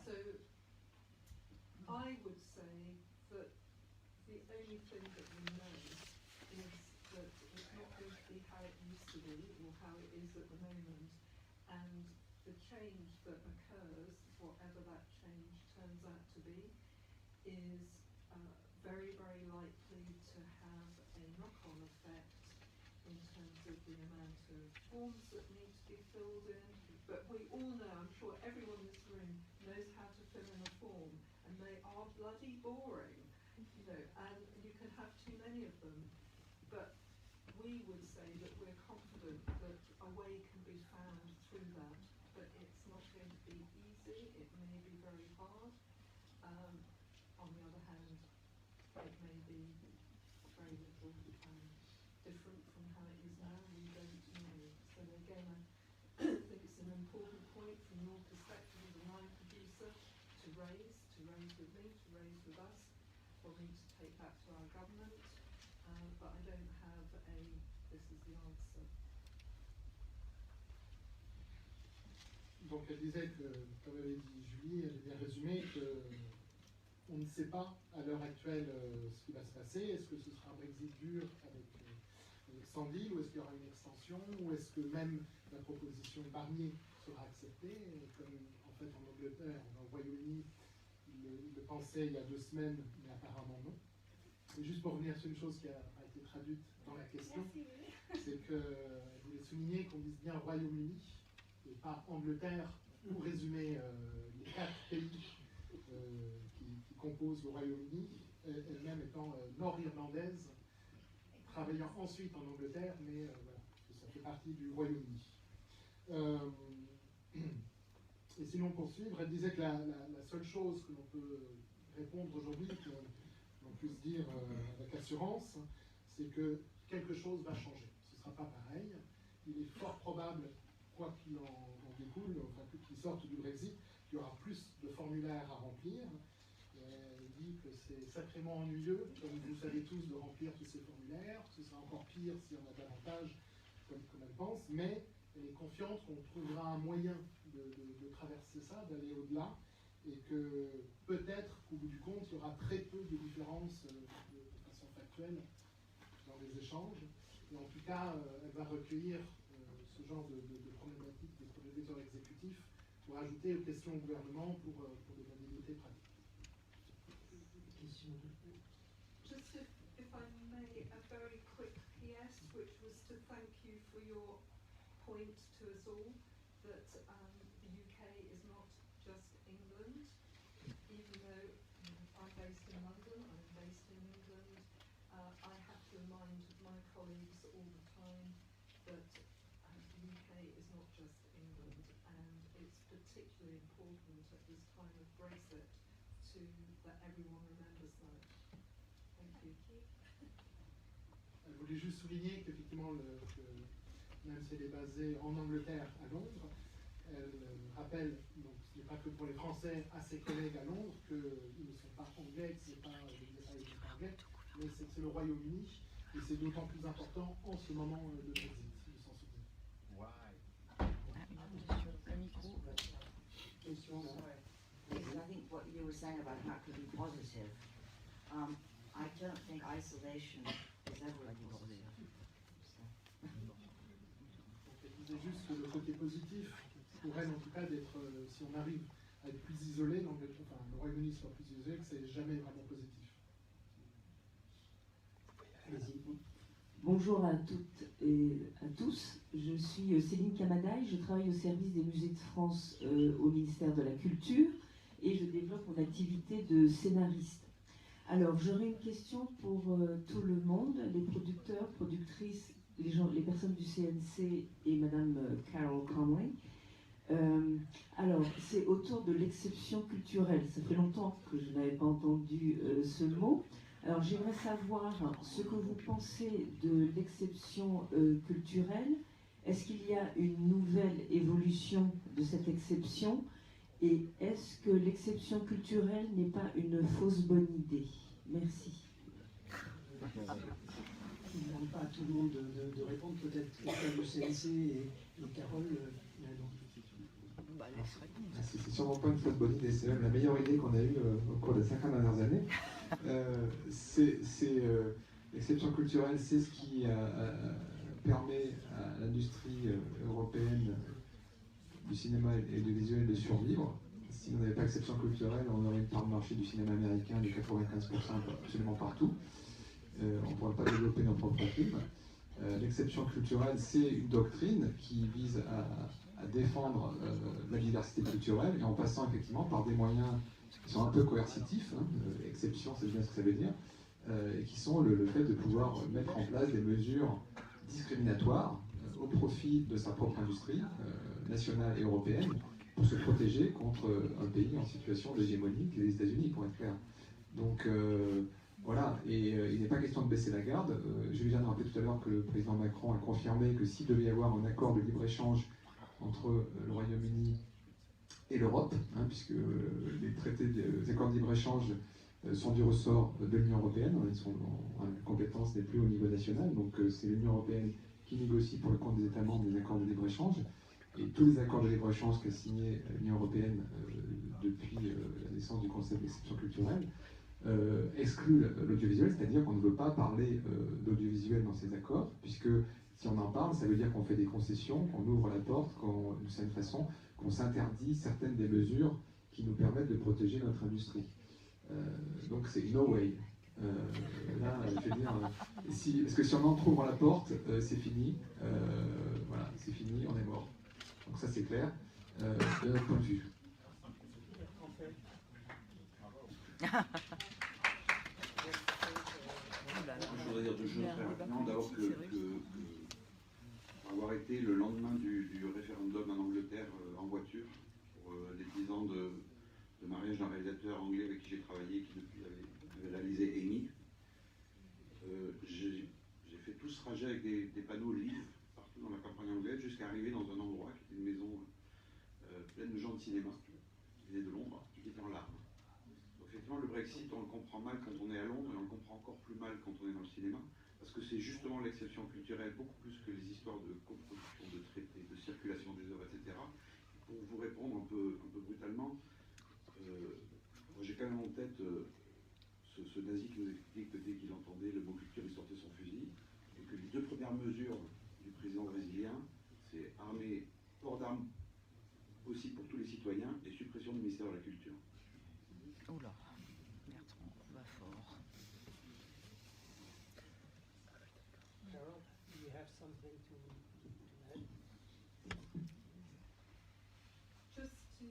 So I would say that the only thing that we know is that it's not going to be how it used to be or how it is at the moment, and the change that occurs, whatever that change turns out to be, is very, very likely to have a knock-on effect in terms of the amount of forms that need to be filled in. But we all know, I'm sure everyone in this room knows how to fill in a form, and they are bloody boring, you know, and you can have too many of them. But we would say that we're confident that a way can be found through that, but it's not going to be easy, it may be very hard. On the other hand, it may be very little different from how it is now, we don't know. So again, I think it's an important point from your perspective as a wine producer to raise with me, to raise with us, for me to take back to our government, but I don't have this is the answer. Donc elle disait que, comme avait dit Julie, elle a bien résumé que on ne sait pas à l'heure actuelle ce qui va se passer. Est-ce que ce sera un Brexit dur avec sans deal, ou est-ce qu'il y aura une extension, ou est-ce que même la proposition Barnier sera acceptée, comme en fait en Angleterre, au Royaume-Uni, ils le pensaient il y a 2 semaines, mais apparemment non. Et juste pour revenir sur une chose qui a été traduite dans la question, c'est qu'elle voulait souligner qu'on dise bien Royaume-Uni et pas Angleterre, pour résumer les 4 pays qui composent le Royaume-Uni, elle-même étant nord-irlandaise, travaillant ensuite en Angleterre, mais voilà, ça fait partie du Royaume-Uni. Et sinon, pour suivre, elle disait que la seule chose que l'on peut répondre aujourd'hui, que l'on puisse dire avec assurance, c'est que quelque chose va changer. Ce ne sera pas pareil. Il est fort probable, quoi qu'il en découle, enfin qu'il sorte du Brexit, qu'il y aura plus de formulaires à remplir. Elle dit que c'est sacrément ennuyeux, comme vous savez tous, de remplir tous ces formulaires. Ce sera encore pire s'il y en a davantage, comme elle pense, mais elle est confiante qu'on trouvera un moyen de traverser ça, d'aller au-delà, et que peut-être qu'au bout du compte, il y aura très peu de différences de façon factuelle dans les échanges. Et en tout cas, elle va recueillir ce genre de problématiques des producteurs exécutifs pour ajouter aux questions au gouvernement pour des modalités pratiques. Just if I may, a very quick PS, which was to thank you for your point to us all that the UK is not just England, even though I'm based in London, I'm based in England. I have to remind my colleagues all the time that the UK is not just England, and it's particularly important at this time of Brexit that everyone remembers that. Thank you. Elle voulait juste souligner qu'effectivement, même si elle est basée en Angleterre, à Londres, elle rappelle, donc ce n'est pas que pour les Français, à ses collègues à Londres, qu'ils ne sont pas anglais, que ce n'est pas anglais, mais c'est le Royaume-Uni, et c'est d'autant plus important en ce moment de Brexit, de s'en souvenir. I think what you were saying about how it could be positive, I don't think isolation is ever a positive. C'est juste que le côté positif, pour elle en tout cas, d'être, si on arrive à être plus isolé, donc enfin, le Royaume-Uni soit plus isolé, que c'est jamais vraiment positif. Bonjour à toutes et à tous. Je suis Céline Camadaille, je travaille au service des musées de France au ministère de la Culture et je développe mon activité de scénariste. Alors, j'aurais une question pour tout le monde, les producteurs, productrices, les personnes du CNC et Madame Carol Conway. Alors, c'est autour de l'exception culturelle. Ça fait longtemps que je n'avais pas entendu ce mot. Alors, j'aimerais savoir ce que vous pensez de l'exception culturelle. Est-ce qu'il y a une nouvelle évolution de cette exception? Et est-ce que l'exception culturelle n'est pas une fausse bonne idée? Merci. Je ne demande pas à tout le monde de répondre, peut-être le CNC et Carole. C'est sûrement pas une fausse bonne idée, c'est même la meilleure idée qu'on a eue au cours des 50 dernières années. L'exception culturelle, c'est ce qui permet à l'industrie européenne du cinéma et du visuel de survivre. Si on n'avait pas exception culturelle, on aurait une part de marché du cinéma américain de 95% absolument partout. On ne pourrait pas développer nos propres films. L'exception culturelle, c'est une doctrine qui vise à défendre la diversité culturelle et en passant effectivement par des moyens qui sont un peu coercitifs, exception c'est bien ce que ça veut dire, et qui sont le fait de pouvoir mettre en place des mesures discriminatoires au profit de sa propre industrie nationale et européenne pour se protéger contre un pays en situation d'hégémonie, qui est les États-Unis pour être clair. Donc voilà, et il n'est pas question de baisser la garde. Je viens de rappeler tout à l'heure que le président Macron a confirmé que s'il devait y avoir un accord de libre-échange entre le Royaume-Uni et l'Europe, puisque les accords de libre-échange sont du ressort de l'Union européenne, la compétence n'est plus au niveau national, donc c'est l'Union européenne qui négocie pour le compte des États membres des accords de libre-échange, et tous les accords de libre-échange qu'a signés l'Union européenne depuis la naissance du concept d'exception culturelle excluent l'audiovisuel, c'est-à-dire qu'on ne veut pas parler d'audiovisuel dans ces accords, puisque si on en parle, ça veut dire qu'on fait des concessions, qu'on ouvre la porte, d'une certaine façon, qu'on s'interdit certaines des mesures qui nous permettent de protéger notre industrie. Donc c'est no way. Là, je veux dire, parce que si on entrouvre la porte, c'est fini. Voilà, c'est fini, on est mort. Donc ça c'est clair, de notre point de vue. Je voudrais dire deux choses très rapidement. D'abord avoir été le lendemain du référendum en Angleterre en voiture pour les 10 ans de mariage d'un réalisateur anglais avec qui j'ai travaillé, qui depuis avait réalisé Amy. J'ai fait tout ce trajet avec des panneaux livres partout dans la campagne anglaise jusqu'à arriver dans un endroit qui était une maison pleine de gens de cinéma qui venaient de Londres, qui étaient en larmes. Donc effectivement, le Brexit, on le comprend mal quand on est à Londres et on le comprend encore plus mal quand on est dans le cinéma, parce que c'est justement l'exception culturelle, beaucoup plus que les histoires de coproduction, de traités, de circulation des œuvres, etc. Pour vous répondre un peu brutalement, moi j'ai quand même en tête ce nazi qui nous expliquait que dès qu'il entendait le mot culture, il sortait son fusil, et que les deux premières mesures du président brésilien, c'est armée, port d'armes aussi pour tous les citoyens et suppression du ministère de la Culture. Oula, Bertrand, va fort. Carol, do you have something to add? Just to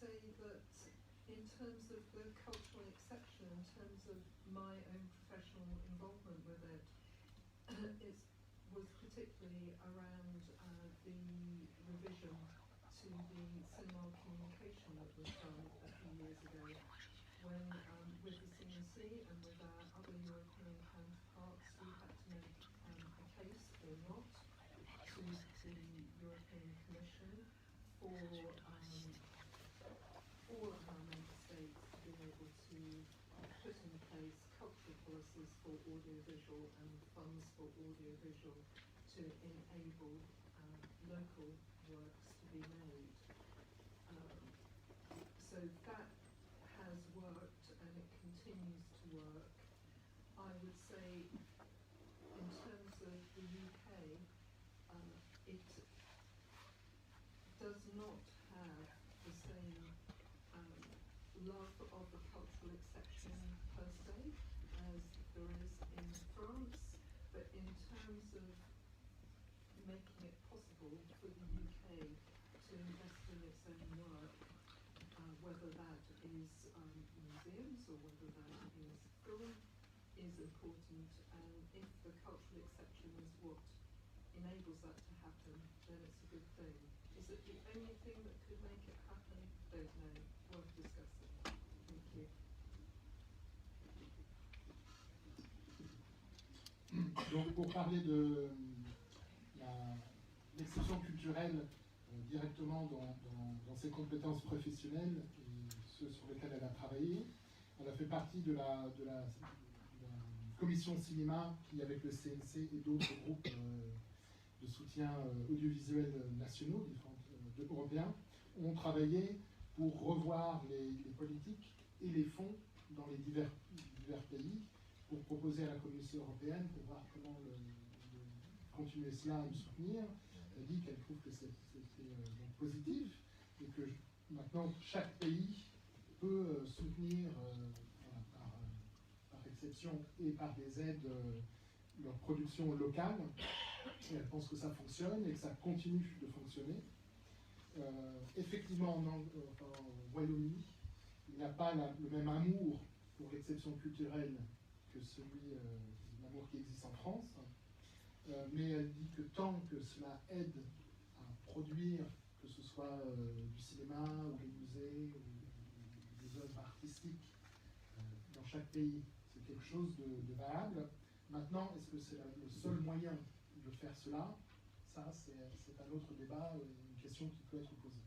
say that in terms of the cultural exception, in terms of my own professional involvement with it, it was particularly around the revision to the cinema communication that was done a few years ago, when with the CNC and with our other European counterparts, we had to make a case or not to the European Commission for all of our member states being able to put in place cultural policies for audiovisual and funds for audiovisual to enable local works to be made. So that has worked and it continues to work. I would say in terms of the UK, it does not have the same love of the cultural exception per se as there is in France but in terms of making it possible for the UK to invest in its own work, whether that is museums or whether that is film, is important, and if the cultural exception is what enables that to happen, then it's a good thing. Is it the only thing that could make it happen? Don't know. Worth discussing. Thank you. Donc pour parler de l'exception culturelle directement dans ses compétences professionnelles, et ceux sur lesquels elle a travaillé, elle a fait partie de la commission cinéma qui, avec le CNC et d'autres groupes de soutien audiovisuel nationaux, européens, ont travaillé pour revoir les politiques et les fonds dans les divers pays, pour proposer à la Commission européenne, pour voir comment continuer cela et le soutenir. Elle a dit qu'elle trouve que c'était positif et que maintenant chaque pays peut soutenir par exception et par des aides leur production locale. Et elle pense que ça fonctionne et que ça continue de fonctionner. Effectivement, au Royaume-Uni, il n'y a pas le même amour pour l'exception culturelle que l'amour qui existe en France, mais elle dit que tant que cela aide à produire, que ce soit du cinéma ou des musées ou des œuvres artistiques dans chaque pays, c'est quelque chose de valable. Maintenant, est-ce que c'est le seul moyen de faire cela? Ça, c'est un autre débat, une question qui peut être posée.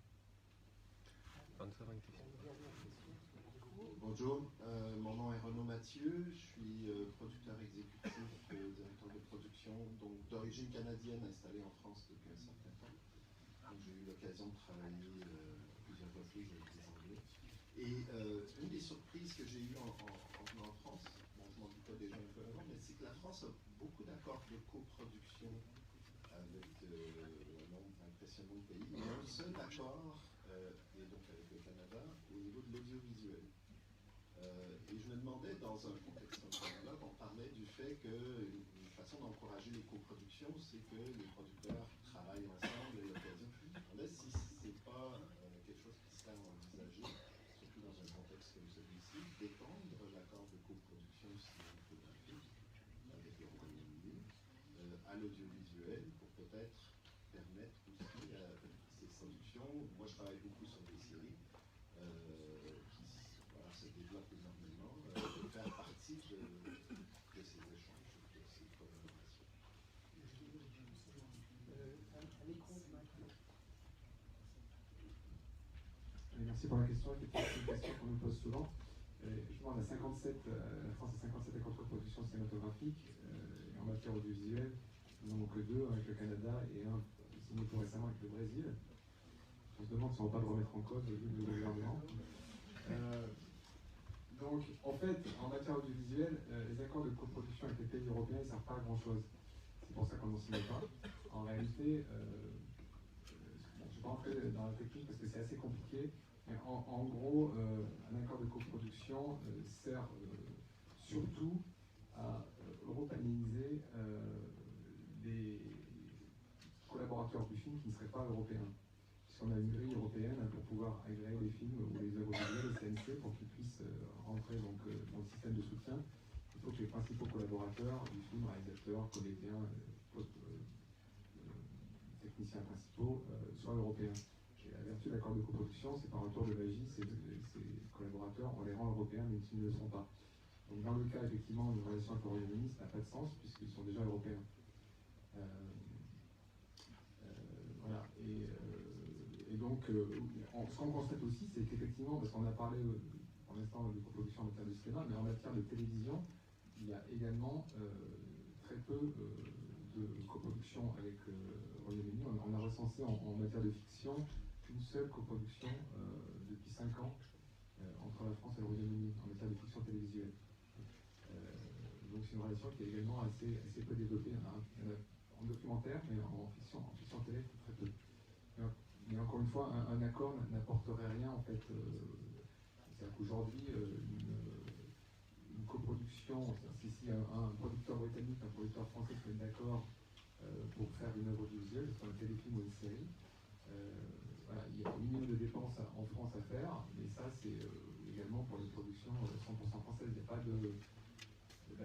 Bonjour, mon nom est Renaud Mathieu, je suis producteur exécutif, directeur de production, donc d'origine canadienne, installé en France depuis un certain temps. Donc j'ai eu l'occasion de travailler plusieurs reprises avec les Anglais. Et une des surprises que j'ai eues en venant en France, bon je m'en doutais déjà un peu avant, mais c'est que la France a beaucoup d'accords de coproduction avec un nombre impressionnant de pays. Il y a un seul accord, et donc avec le Canada, au niveau de l'audiovisuel. Et je me demandais, dans un contexte comme celui-là, on parlait du fait qu'une façon d'encourager les coproductions, c'est que les producteurs travaillent ensemble et l'occasion. Je me demandais si c'est pas quelque chose qui serait envisagé, surtout dans un contexte comme celui-ci, d'étendre l'accord de coproduction cinématographique avec le Royaume-Uni à l'audiovisuel pour peut-être permettre aussi à ces productions. Moi, je travaille beaucoup sur des séries qui se développent énormément, de faire partie de ces échanges, de ces collaborations. Merci pour la question. C'est une question qu'on nous pose souvent. Justement, on a 57, la France a 57 accords de coproduction cinématographique. Et en matière audiovisuelle, nous n'en avons que 2 avec le Canada et un signé tout récemment avec le Brésil. On se demande si on ne va pas le remettre en cause vu le gouvernement. Donc, en fait, en matière audiovisuelle, les accords de coproduction avec les pays européens ne servent pas à grand-chose. C'est pour ça qu'on n'en signe pas. En réalité, je ne vais pas rentrer dans la technique parce que c'est assez compliqué. Mais en gros, un accord de coproduction sert surtout à européaniser les collaborateurs du film qui ne seraient pas européens. Puisqu'on a une grille européenne pour pouvoir agréer les films ou les œuvres visuelles, les CNC, pour qu'ils puissent rentrer donc, dans le système de soutien. Il faut que les principaux collaborateurs du film, réalisateurs, comédiens, techniciens principaux, soient européens. Et la vertu de l'accord de coproduction, c'est par un tour de magie, ces collaborateurs, on les rend européens même s'ils ne le sont pas. Donc dans le cas effectivement d'une relation avec le Royaume-Uni, ça n'a pas de sens puisqu'ils sont déjà européens. Voilà. Et donc, ce qu'on constate aussi, c'est qu'effectivement, parce qu'on a parlé pour l'instant de coproduction en matière de cinéma, mais en matière de télévision, il y a également très peu de coproduction avec le Royaume-Uni. On a recensé en matière de fiction une seule coproduction depuis 5 ans entre la France et le Royaume-Uni en matière de fiction télévisuelle. Donc c'est une relation qui est également assez peu développée. En documentaire, mais en fiction télé, très peu. Mais encore une fois, un accord n'apporterait rien en fait. C'est-à-dire qu'aujourd'hui, une coproduction, si un producteur britannique et un producteur français se mettent d'accord pour faire une œuvre audiovisuelle, soit un téléfilm ou une série, voilà, il y a un minimum de dépenses en France à faire, mais ça c'est également pour les productions 100% françaises. Il n'y a pas de...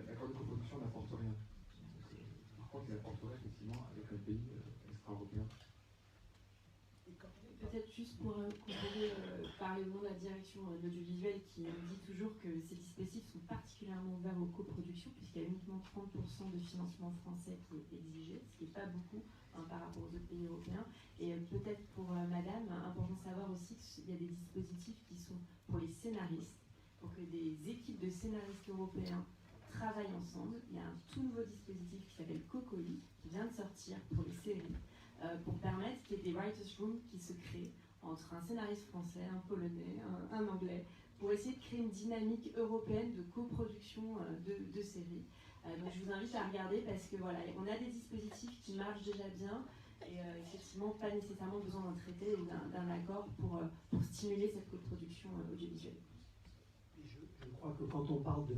L'accord de coproduction n'apporte rien. Donc, par contre, il apporterait effectivement avec un pays extra-européen. Peut-être juste pour parler au nom de la direction de l'audiovisuel qui dit toujours que ces dispositifs sont particulièrement ouverts aux coproductions puisqu'il y a uniquement 30% de financement français qui est exigé, ce qui n'est pas beaucoup par rapport aux autres pays européens. Et peut-être pour madame, important de savoir aussi qu'il y a des dispositifs qui sont pour les scénaristes, pour que des équipes de scénaristes européens travaillent ensemble. Il y a un tout nouveau dispositif qui s'appelle COCOLI qui vient de sortir pour les séries. Pour permettre qu'il y ait des writers' rooms qui se créent entre un scénariste français, un polonais, un anglais, pour essayer de créer une dynamique européenne de coproduction de séries. Donc je vous invite à regarder parce que voilà, on a des dispositifs qui marchent déjà bien et effectivement pas nécessairement besoin d'un traité ou d'un accord pour stimuler cette coproduction audiovisuelle. Je crois que quand on parle de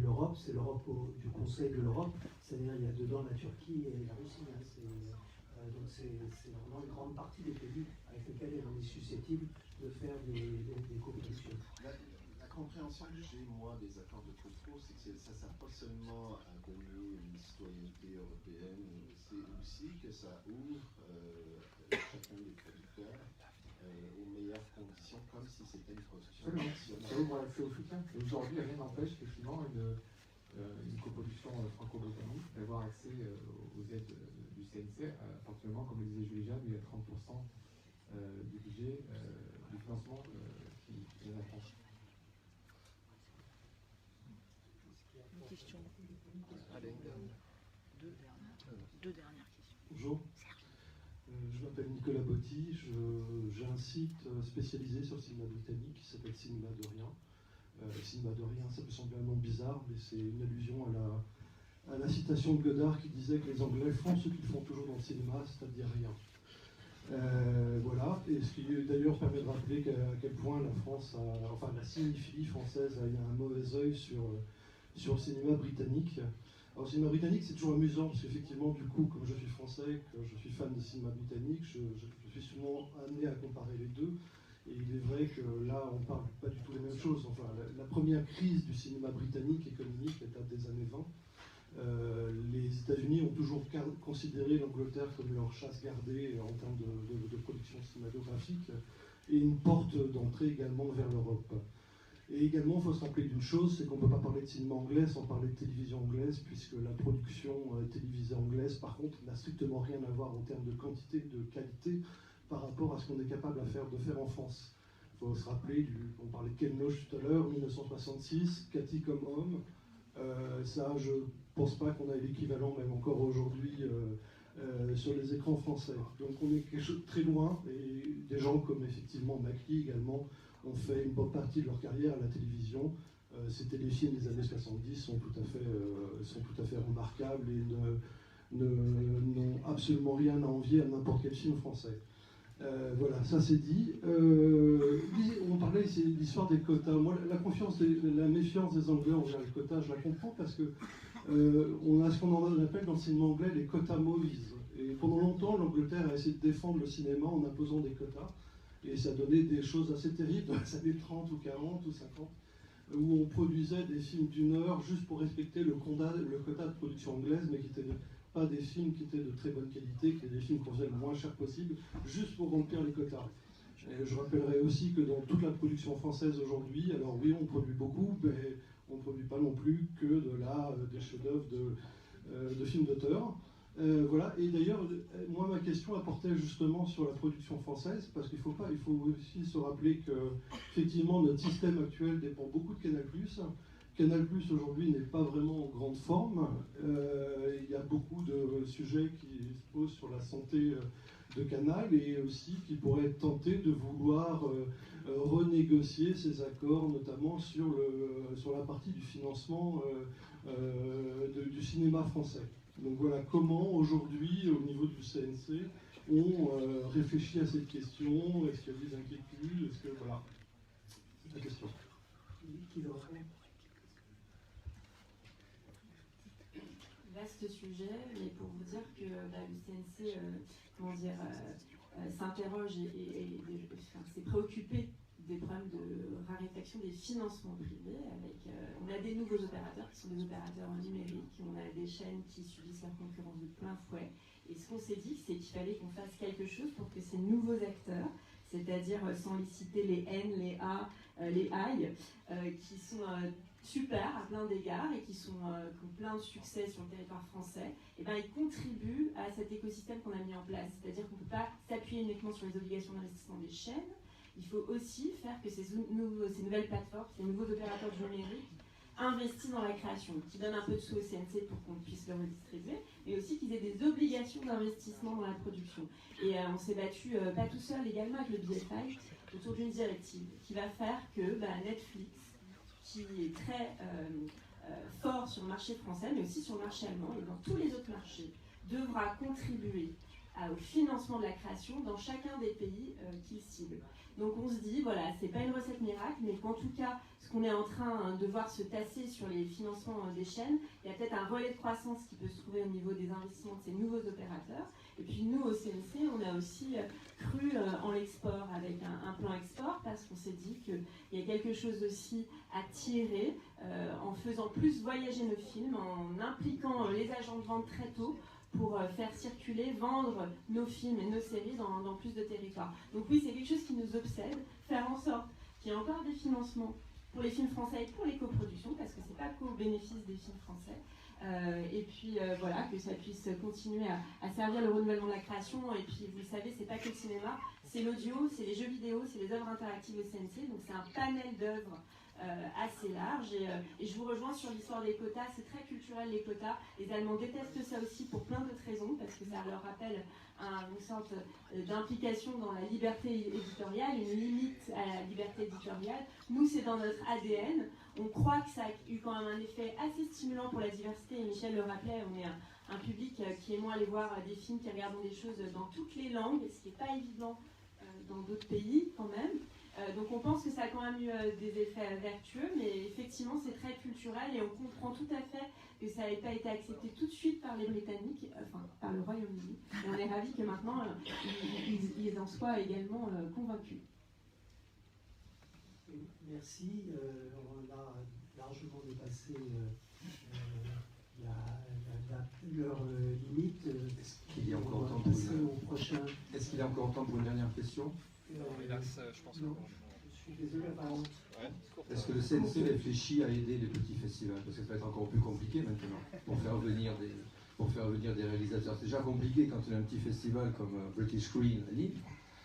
l'Europe, c'est l'Europe du Conseil de l'Europe, c'est-à-dire il y a dedans la Turquie et la Russie. Donc c'est vraiment une grande partie des pays avec lesquels on est susceptible de faire des coproductions. La compréhension que j'ai, moi, des accords de copro, c'est que ça ne sert pas seulement à donner une citoyenneté européenne, c'est aussi que ça ouvre chacun des producteurs aux meilleures conditions, comme si c'était une production nationale. Ça ouvre l'accès au soutien. Aujourd'hui, rien n'empêche effectivement une coproduction franco-britannique d'avoir accès aux aides du CNC, à partir du moment, comme le disait Julie Jeanne, il y a 30% du budget, du financement qui vient de la France. Une question. Allez, deux dernières questions. Bonjour. Je m'appelle Nicolas Botti, j'ai un site spécialisé sur le cinéma britannique qui s'appelle Cinéma de Rien. Cinéma de Rien, ça peut sembler un nom bizarre, mais c'est une allusion à la citation de Godard qui disait que les Anglais font ce qu'ils font toujours dans le cinéma, c'est-à-dire rien. Voilà, et ce qui d'ailleurs permet de rappeler à quel point la France, enfin la cinéphilie française a eu un mauvais œil sur le cinéma britannique. Alors le cinéma britannique c'est toujours amusant parce qu'effectivement du coup comme je suis français, que je suis fan de cinéma britannique, je suis souvent amené à comparer les deux. Et il est vrai que là on parle pas du tout des mêmes choses. Enfin la première crise du cinéma britannique économique elle date des années 20. Les États-Unis ont toujours considéré l'Angleterre comme leur chasse gardée en termes de production cinématographique et une porte d'entrée également vers l'Europe. Et également, il faut se rappeler d'une chose, c'est qu'on ne peut pas parler de cinéma anglais sans parler de télévision anglaise, puisque la production télévisée anglaise, par contre, n'a strictement rien à voir en termes de quantité, de qualité, par rapport à ce qu'on est capable de faire en France. Il faut se rappeler, on parlait de Ken Loach tout à l'heure, 1966, Cathy comme homme. Ça, je ne pense pas qu'on ait l'équivalent, même encore aujourd'hui, sur les écrans français. Donc on est quelque chose de très loin, et des gens comme effectivement Mackie également ont fait une bonne partie de leur carrière à la télévision. Ces téléfilms des années 70 sont tout à fait remarquables et n'ont absolument rien à envier à n'importe quel film français. Voilà, ça c'est dit. On parlait ici de l'histoire des quotas. Moi, la méfiance des Anglais envers les quotas, je la comprends parce que on a ce qu'on appelle dans le cinéma anglais les quota movies. Et pendant longtemps, l'Angleterre a essayé de défendre le cinéma en imposant des quotas. Et ça donnait des choses assez terribles dans les années 30 ou 40 ou 50, où on produisait des films d'une heure juste pour respecter le quota de production anglaise, mais qui n'étaient pas des films qui étaient de très bonne qualité, qui étaient des films qu'on faisait le moins cher possible, juste pour remplir les quotas. Et je rappellerai aussi que dans toute la production française aujourd'hui, alors oui, on produit beaucoup, mais on ne produit pas non plus que des chefs-d'œuvre de films d'auteur. Voilà, et d'ailleurs, moi ma question portait justement sur la production française, parce qu'il faut aussi se rappeler que effectivement notre système actuel dépend beaucoup de Canal+. Canal+ aujourd'hui n'est pas vraiment en grande forme. Il y a beaucoup de sujets qui se posent sur la santé de Canal et aussi qui pourraient être tentés de vouloir renégocier ces accords, notamment sur la partie du financement du cinéma français. Donc voilà comment aujourd'hui, au niveau du CNC, on réfléchit à cette question. Est-ce qu'il y a des inquiétudes? Est-ce que voilà, c'est la question. Qui veut répondre? vaste sujet, mais pour vous dire que le CNC s'interroge et s'est préoccupé des problèmes de raréfaction des financements privés. On a des nouveaux opérateurs qui sont des opérateurs numériques, on a des chaînes qui subissent la concurrence de plein fouet. Et ce qu'on s'est dit, c'est qu'il fallait qu'on fasse quelque chose pour que ces nouveaux acteurs, c'est-à-dire sans les citer les N, les A, les AI, qui sont super à plein d'égards et qui ont plein de succès sur le territoire français, et ils contribuent à cet écosystème qu'on a mis en place. C'est-à-dire qu'on ne peut pas s'appuyer uniquement sur les obligations d'investissement des chaînes, il faut aussi faire que ces nouvelles plateformes, ces nouveaux opérateurs du numérique investissent dans la création, qui donnent un peu de sous au CNC pour qu'on puisse le redistribuer, mais aussi qu'ils aient des obligations d'investissement dans la production. Et on s'est battu, pas tout seul, également avec le BFI, autour d'une directive qui va faire que Netflix, qui est très fort sur le marché français, mais aussi sur le marché allemand et dans tous les autres marchés, devra contribuer au financement de la création dans chacun des pays qu'il cible. Donc on se dit, voilà, c'est pas une recette miracle, mais qu'en tout cas, ce qu'on est en train de voir se tasser sur les financements des chaînes, il y a peut-être un relais de croissance qui peut se trouver au niveau des investissements de ces nouveaux opérateurs. Et puis nous, au CNC, on a aussi cru en l'export avec un plan export, parce qu'on s'est dit qu'il y a quelque chose aussi à tirer en faisant plus voyager nos films, en impliquant les agents de vente très tôt, pour faire circuler, vendre nos films et nos séries dans plus de territoires. Donc oui, c'est quelque chose qui nous obsède, faire en sorte qu'il y ait encore des financements pour les films français et pour les coproductions, parce que c'est pas qu'au bénéfice des films français. Et puis voilà, que ça puisse continuer à servir le renouvellement de la création. Et puis vous le savez, c'est pas que le cinéma, c'est l'audio, c'est les jeux vidéo, c'est les œuvres interactives au CNC, donc c'est un panel d'œuvres assez large, et je vous rejoins sur l'histoire des quotas. C'est très culturel, les quotas. Les Allemands détestent ça aussi pour plein d'autres raisons, parce que ça leur rappelle une sorte d'implication dans la liberté éditoriale, une limite à la liberté éditoriale. Nous, c'est dans notre ADN. On croit que ça a eu quand même un effet assez stimulant pour la diversité, et Michel le rappelait, on est un public qui aime aller voir des films, qui regardent des choses dans toutes les langues, ce qui n'est pas évident dans d'autres pays quand même. Donc on pense que ça a quand même eu des effets vertueux, mais effectivement c'est très culturel, et on comprend tout à fait que ça n'avait pas été accepté tout de suite par les Britanniques, enfin par le Royaume-Uni. Et on est ravis que maintenant ils en soient également convaincus. Merci. On a largement dépassé l'heure limite. Est-ce qu'il y a encore temps pour une dernière question? Je pense que je suis désolé, pardon. Est-ce que le CNC réfléchit à aider les petits festivals? Parce que ça va être encore plus compliqué maintenant pour faire venir des réalisateurs. C'est déjà compliqué quand il y a un petit festival comme British Screen à Lille,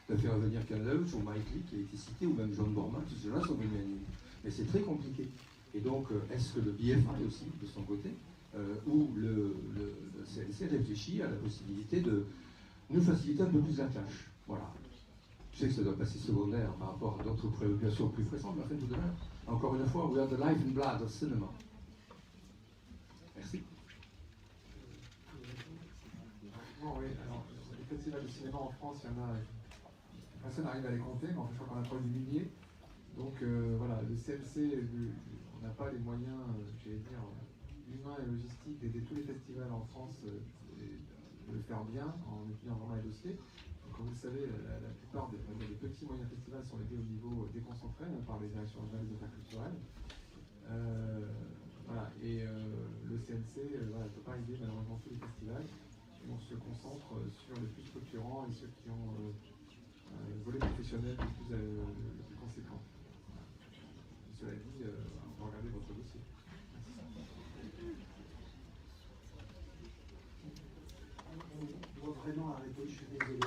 de faire venir Ken Loach ou Mike Lee qui a été cité, ou même John Borman, tous ceux-là sont venus à Lille. Mais c'est très compliqué. Et donc, est-ce que le BFI aussi, de son côté, ou le CNC réfléchit à la possibilité de nous faciliter un peu plus la tâche? Voilà. Je sais que ça doit passer secondaire par rapport à d'autres préoccupations plus pressantes, mais en fait, tout de même, encore une fois, we are the life and blood of cinema. Merci. Oui, alors, les festivals de cinéma en France, il y en a, personne n'arrive à les compter, mais en fait, je crois qu'on a pas du millier. Donc voilà, le CNC, on n'a pas les moyens, j'allais dire, humains et logistiques d'aider tous les festivals en France de le faire bien en étudiant vraiment les dossiers. Comme vous le savez, la plupart des petits moyens festivals sont aidés au niveau déconcentré par les directions régionales des affaires culturelles. Voilà, et le CNC ne peut pas aider malheureusement tous les festivals. On se concentre sur les plus structurants et ceux qui ont le volet professionnel le plus conséquent. Cela dit, on peut regarder votre dossier. On doit vraiment arrêter, je suis désolé.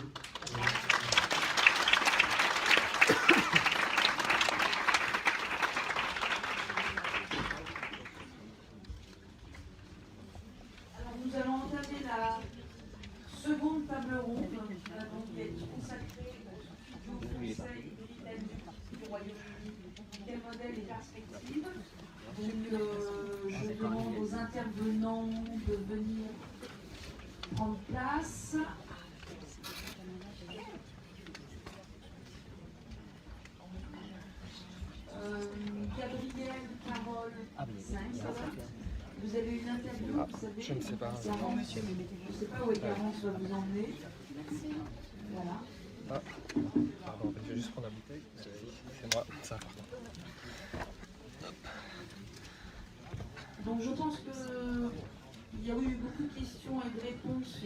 Alors nous allons entamer la seconde table ronde, qui est consacrée au studio français et britannique du Royaume-Uni. Quel modèle et perspective? Donc je demande aux intervenants de venir prendre place. Gabriel, Carole, 5, Vous avez une interview, vous savez? Je ne sais pas. Je ne sais pas où Garance va vous emmener. Voilà. Ah, pardon, je vais juste prendre la bouteille. C'est moi, c'est important. Donc je pense qu'il y a eu beaucoup de questions et de réponses